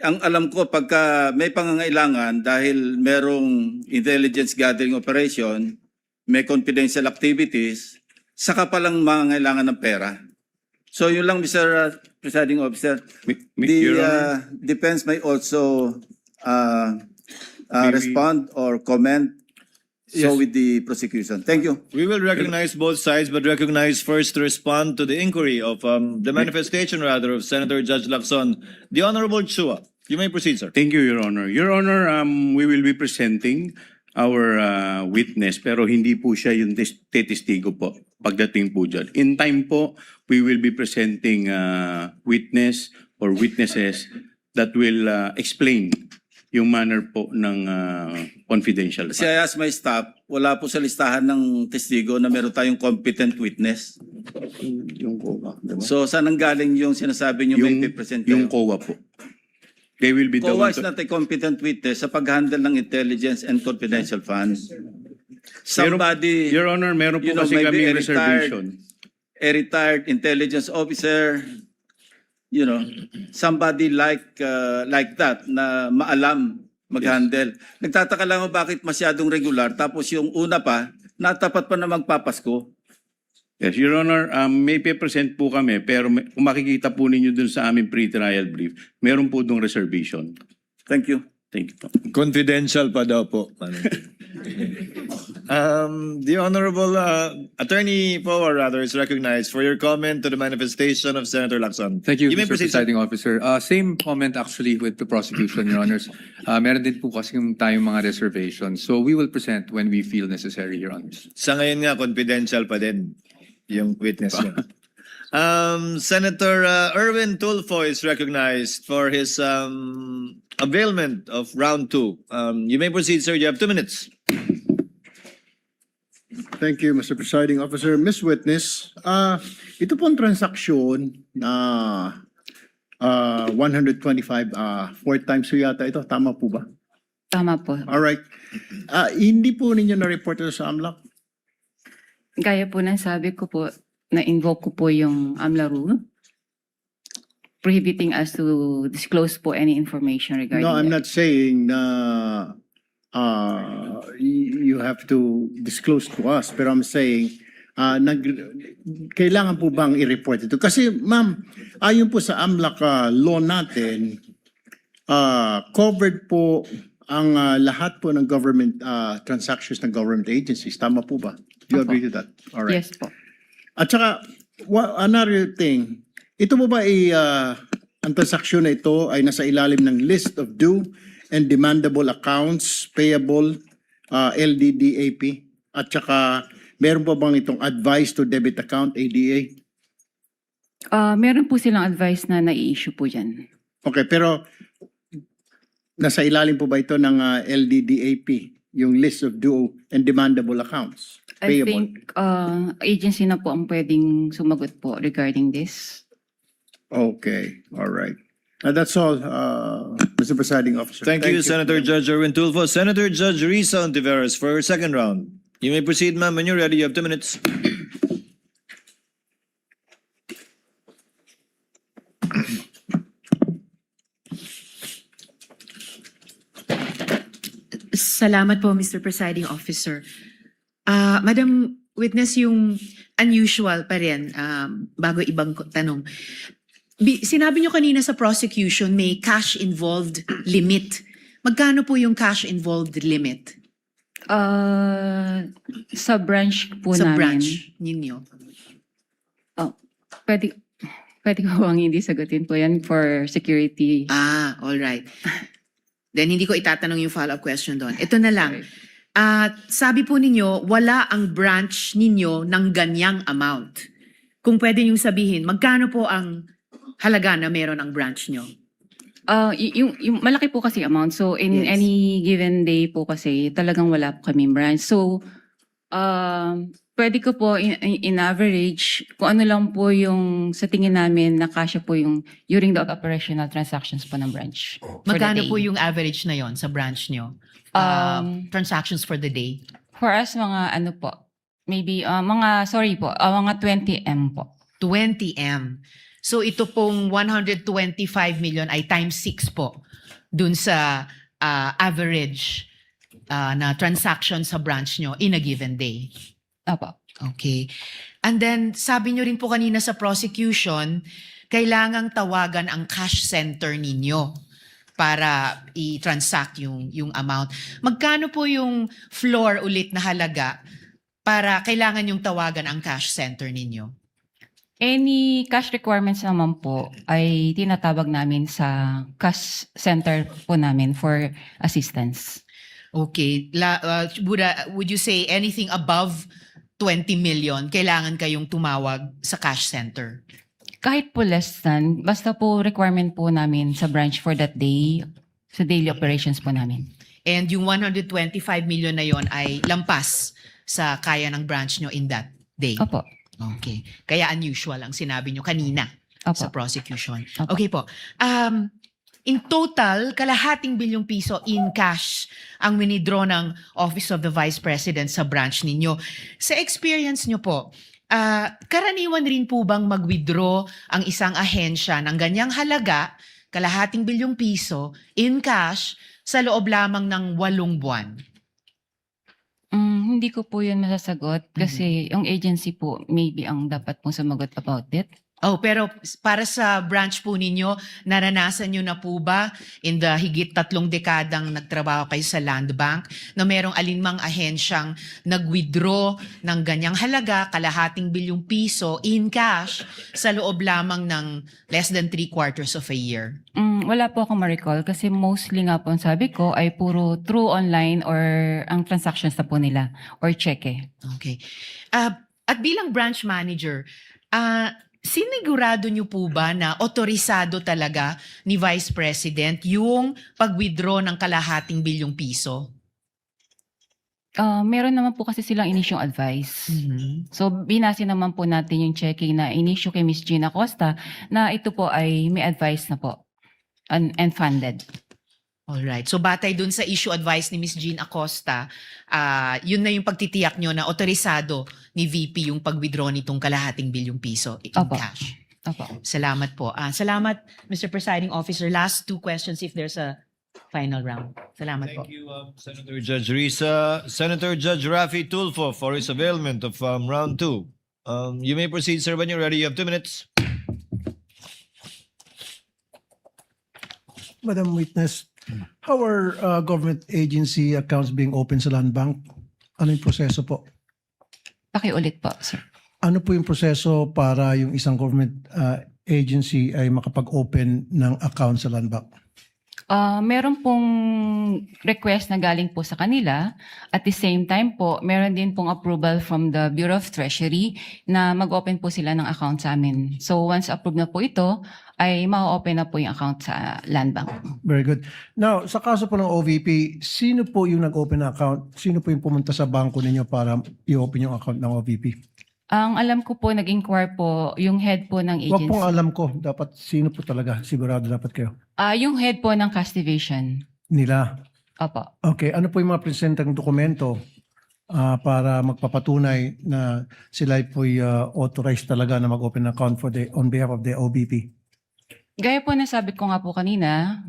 Ang alam ko, pagka may pangangailangan dahil merong intelligence gathering operation, may confidential activities, saka palang mangangailangan ng pera. So yun lang, Mr. Presiding Officer. Your Honor. The defense may also respond or comment so with the prosecution. Thank you. We will recognize both sides, but recognize first to respond to the inquiry of the manifestation rather of Senator Judge Lacson. The Honorable Chua. You may proceed, sir. Thank you, Your Honor. Your Honor, we will be presenting our witness pero hindi po siya yung testigo po pagdating po dyan. In time po, we will be presenting witness or witnesses that will explain yung manner po ng confidential. Kasi I asked my staff, wala po sa listahan ng testigo na meron tayong competent witness. Yung COA. Diba? So saan ang galing yung sinasabi niyo may present kayo? Yung COA po. They will be the COA one is to- not a competent witness sa pag-handle ng intelligence and confidential funds. Somebody, Your Honor, meron po you know, kasi maybe kaming reservation. a retired intelligence officer, somebody like that na maalam mag-handle. Nagtataka lang ako bakit masyadong regular tapos yung una pa, natapat pa na magpapasko. Yes, Your Honor, may present po kami pero kung makikita po ninyo dun sa aming pre-trial brief, meron po dong reservation. Thank you. Thank you po. Confidential pa daw po. The Honorable Attorney Poa, rather, is recognized for your comment to the manifestation of Senator Lacson. Thank you, You may Mr. proceed, sir. Presiding Officer. Same comment actually with the prosecution, Your Honors. Meron din po kasi tayong mga reservations. So we will present when we feel necessary, Your Honors. Sa ngayon nga, confidential pa din yung witness niya. Senator Erwin Tulfo is recognized for his availment of round 2. You may proceed, sir. You have 2 minutes. Thank you, Mr. Presiding Officer. Miss Witness, ito pong transaksyon na 125, 4 times po yata ito. Tama po ba? Tama po. Alright. Hindi po ninyo na-report ito sa AMLAC? Gaya po ng sabi ko po, na-invoke ko po yung AMLA rule, prohibiting us to disclose po any information regarding No, I'm that. not saying na you have to disclose to us, pero I'm saying kailangan po bang i-report ito? Kasi ma'am, ayon po sa AMLAC law natin, covered po ang lahat po ng government transactions ng government agencies. Tama po ba? Do you Opo. agree to that? All right. Yes po. At saka, another thing, ito po ba ang transaksyon na ito ay nasa ilalim ng list of due and demandable accounts payable LDDAP? At saka, meron po bang itong advice to debit account ADA? Meron po silang advice na nai-issue po dyan. Okay, pero nasa ilalim po ba ito ng LDDAP, yung list of due and demandable accounts I payable? think agency na po ang pwedeng sumagot po regarding this. Okay, all right. That's all, Mr. Presiding Officer. Thank you, Senator Judge Erwin Tulfo. Senator Judge Risa Ontiveros for her second round. You may proceed, ma'am. When you're ready, you have 2 minutes. Salamat po, Mr. Presiding Officer. Madam Witness, yung unusual pa rin, bago ibang tanong. Sinabi nyo kanina sa prosecution may cash involved limit. Magkano po yung cash involved limit Sa branch po sa namin. branch ninyo? Pwede ko bang hindi sagutin po yan for security? All right. Then hindi ko itatanong yung follow-up question doon. Ito na lang. Sabi po ninyo, wala ang branch ninyo ng ganyang amount. Kung pwede nyo sabihin, magkano po ang halaga na meron ang branch nyo? Yung malaki po kasi amount. So in Yes. any given day po kasi talagang wala po kaming branch. So pwede ko po in average kung ano lang po yung sa tingin namin na kasya po yung during the operational transactions po ng branch. for the Magkano day. po yung average na yon sa branch nyo? Transactions for the day? For us mga ano po, maybe mga 20M po. 20M. So ito pong 125 million ay times 6 po dun sa average na transaction sa branch nyo in a given day. Apo. Okay. And then sabi nyo rin po kanina sa prosecution, kailangang tawagan ang cash center ninyo para i-transact yung amount. Magkano po yung floor ulit na halaga para kailangan yung tawagan ang cash center ninyo? Any cash requirements naman po ay tinatawag namin sa cash center po namin for assistance. Okay. Would you say anything above 20 million, kailangan kayong tumawag sa cash center? Kahit po less than, basta po requirement po namin sa branch for that day, sa daily operations po namin. And yung 125 million na yon ay lampas sa kaya ng branch nyo in that day? Opo. Okay. Kaya unusual ang sinabi nyo kanina Opo. sa prosecution. Opo. Okay po. In total, kalahating bilyong piso in cash ang winidraw ng Office of the Vice President sa branch ninyo. Sa experience nyo po, karaniwan rin po bang mag-withdraw ang isang ahensya ng ganyang halaga, kalahating bilyong piso, in cash, sa loob lamang ng 8 buwan? Hindi ko po yun masasagot kasi yung agency po maybe ang dapat pong sumagot about it. Oh, pero para sa branch po ninyo, naranasan nyo na po ba in the higit 3 dekadang nagtrabaho kayo sa Land Bank na merong alinmang ahensyang nag-withdraw ng ganyang halaga, kalahating bilyong piso in cash sa loob lamang ng less than 3/4 of a year? Wala po akong ma-recall kasi mostly nga po ang sabi ko ay puro through online or ang transactions na po nila or cheque. Okay. At bilang branch manager, sinigurado niyo po ba na otorisado talaga ni Vice President yung pag-withdraw ng kalahating bilyong piso? Meron naman po kasi silang inisyong advice. So, binase naman po natin yung checking na inisyo kay Ms. Gina Acosta na ito po ay may advice na po and funded. Alright. So, batay dun sa issue advice ni Ms. Jean Acosta, yun na yung pagtitiyak nyo na otorisado ni VP yung pag-withdraw nitong kalahating bilyong piso in Opo. cash. Opo. Salamat po. Salamat, Mr. Presiding Officer. Last 2 questions if there's a final round. Salamat po. Thank you, Senator Judge Risa. Senator Judge Rafi Tulfo for his availment of round 2. You may proceed, sir, when you're ready. You have 2 minutes. Madam Witness, how are government agency accounts being open sa Land Bank? Ano yung proseso po? Pakiulit po, sir. Ano po yung proseso para yung isang government agency ay makapag-open ng account sa Land Bank? Meron pong request na galing po sa kanila. At the same time po, meron din pong approval from the Bureau of Treasury na mag-open po sila ng account sa amin. So once approved na po ito, ay ma-open na po yung account sa Land Bank. Very good. Now, sa kaso po ng OVP, sino po yung nag-open ng account? Sino po yung pumunta sa bangko ninyo para i-open yung account ng OVP? Ang alam ko po, nag-inquire po yung head po ng Huwag agency. pong alam ko. Dapat sino po talaga? Sigurado dapat kayo. Yung head po ng cash division. Nila. Opo. Okay. Ano po yung mga presentang dokumento para magpapatunay na sila po authorized talaga na mag-open account on behalf of the OVP? Gaya po na sabi ko nga po kanina,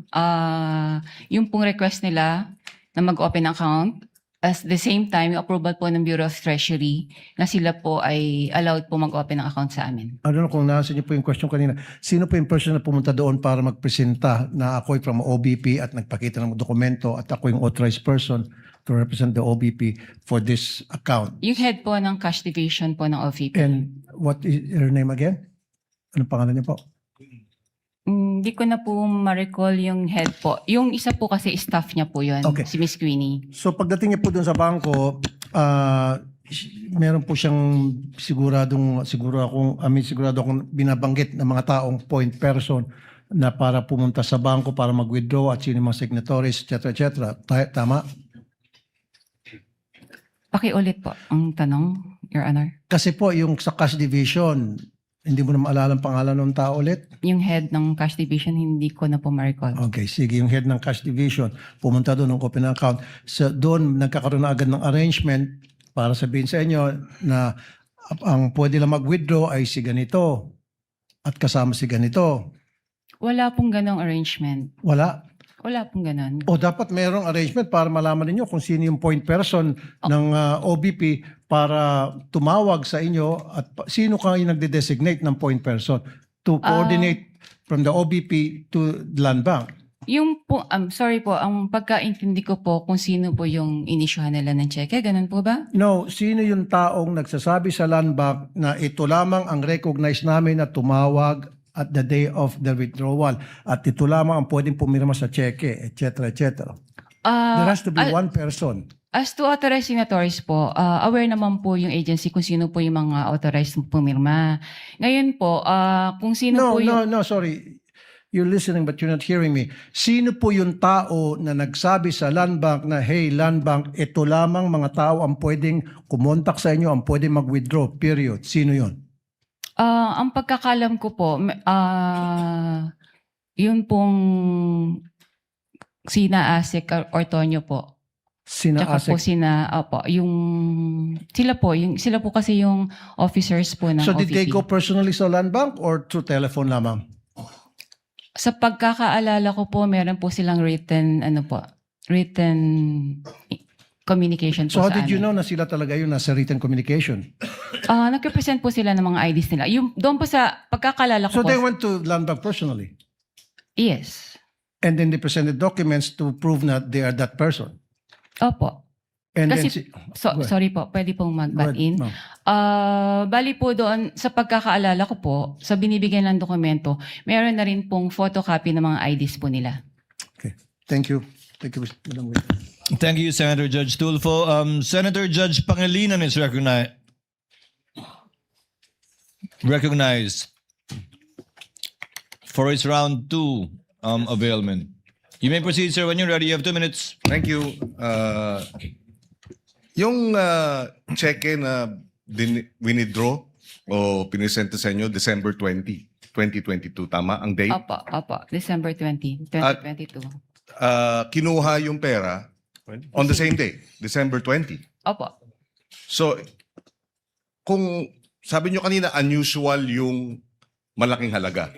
yung pong request nila na mag-open account, at the same time, yung approval po ng Bureau of Treasury na sila po ay allowed po mag-open ng account sa amin. I don't know kung nasa niyo po yung question kanina. Sino po yung person na pumunta doon para magpresenta na ako'y from OBP at nagpakita ng dokumento at ako yung authorized person to represent the OBP for this account? Yung head po ng cash division po ng OVP. And what is her name again? Anong pangalan niya po? Hindi ko na po ma-recall yung head po. Yung isa po kasi staff niya po yun, Okay. si Miss Queenie. So pagdating niya po doon sa bangko, meron po siyang sigurado akong binabanggit ng mga taong point person na para pumunta sa bangko para mag-withdraw at sino yung mga signatories, etc. Tama? Pakiulit po ang tanong, Your Honor. Kasi po yung sa cash division, hindi mo na maalala ang pangalan ng tao ulit? Yung head ng cash division, hindi ko na po ma-recall. Okay, sige. Yung head ng cash division, pumunta doon ng open account. So doon, nagkakaroon na agad ng arrangement para sabihin sa inyo na ang pwede lang mag-withdraw ay si ganito at kasama si ganito. Wala pong ganong arrangement. Wala. Wala pong ganon. O dapat mayroong arrangement para malaman ninyo kung sino yung point person ng OBP para tumawag sa inyo at sino kayo nagde-designate ng point person to coordinate from the OBP to Land Bank. Yung po, sorry po, ang pagkaintindi ko po kung sino po yung inisyuhan nila ng cheque, ganun po ba? No, sino yung taong nagsasabi sa Land Bank na ito lamang ang recognize namin na tumawag at the day of the withdrawal at ito lamang ang pwedeng pumirma sa cheque, etc. etc. There has to be one person. As to authorized signatories po, aware naman po yung agency kung sino po yung mga authorized pumirma. Ngayon po, kung sino po yung... No, sorry. You're listening but you're not hearing me. Sino po yung tao na nagsabi sa Land Bank na, hey, Land Bank, ito lamang mga tao ang pwedeng kumontak sa inyo, ang pwedeng mag-withdraw, period. Sino yun? Ang pagkakalam ko po, yun pong sina Asik or Tonyo po. Sina Tsaka po Asik. sila po kasi yung officers po ng So did they OVP. go personally sa Land Bank or through telephone lamang? Sa pagkakaalala ko po, meron po silang written communication po So how sa did you amin. know na sila talaga yun nasa written communication? Nag-represent po sila ng mga IDs nila. Doon po sa pagkakalala ko So po. they went to Land Bank personally? Yes. And then they presented documents to prove that they are that person? Opo. And Kasi, then... Go ahead. sorry po, pwede pong Go mag-butt ahead, in. ma'am. Bali po doon, sa pagkakaalala ko po, sa binibigyan ng dokumento, meron na rin pong photocopy ng mga IDs po nila. Okay. Thank you. Thank you, Madam Witness. Thank you, Senator Judge Tulfo. Senator Judge Pangilinan is recognized for his round 2 availment. You may proceed, sir, when you're ready. You have 2 minutes. Thank you. Yung cheque na winidraw o pinisenta sa inyo December 20, 2022, tama? Ang date? Opo. December 20, 2022. Kinuha yung pera on the same day, December 20. Opo. So, kung sabi nyo kanina, unusual yung malaking halaga.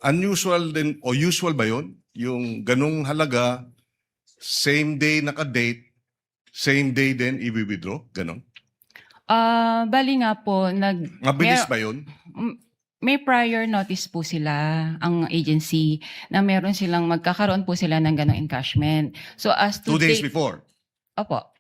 Unusual din, o usual ba yun? Yung ganung halaga, same day naka-date, same day din i-withdraw? Ganon? Bali nga po, Mabilis ba yun? may prior notice po sila, ang agency, na meron silang magkakaroon po sila ng ganong encashment. So as to 2 days date- before? Opo.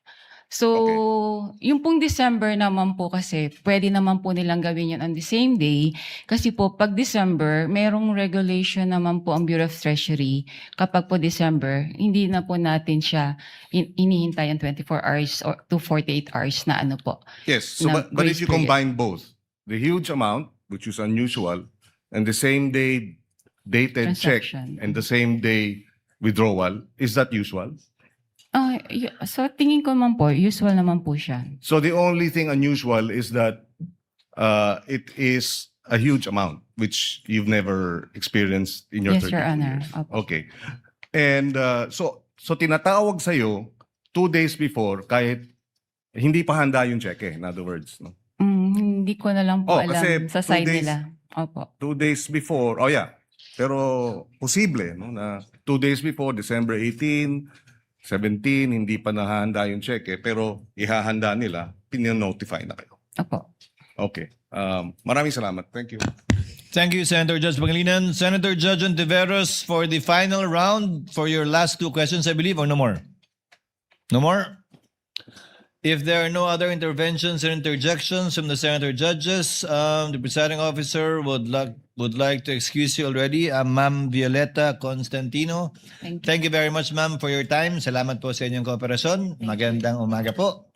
So, yung pong December naman po kasi, pwede naman po nilang gawin yun on the same day. Kasi po, pag December, merong regulation naman po ang Bureau of Treasury. Kapag po December, hindi na po natin siya inihintay ang 24 hours or to 48 hours na ano po. Yes. So, na but if grace you period. combine both, the huge amount, which is unusual, and the same day dated check Transaction. and the same day withdrawal, is that usual? So, tingin ko naman po, usual naman po siya. So the only thing unusual is that it is a huge amount, which you've never experienced in your Yes, Your 32 Honor. years. Opo. Okay. And so tinatawag sa'yo 2 days before kahit hindi pa handa yung cheque, in other words. No? Hindi ko na lang po alam kasi sa 2 side days- nila. Opo. 2 days before, oh yeah. Pero posible, no, na 2 days before, December 18, 17, hindi pa nahahanda yung cheque, pero ihahanda nila, pininotify na kayo. Opo. Okay. Maraming salamat. Thank you. Thank you, Senator Judge Pangilinan. Senator Judge Ontiveros for the final round for your last 2 questions, I believe, or no more? No more? If there are no other interventions or interjections from the Senator Judges, the presiding officer would like to excuse you already. Ma'am Violeta Constantino. Thank you. Thank you very much, ma'am, for your time. Salamat po sa inyong kooperasyon. Magandang umaga po.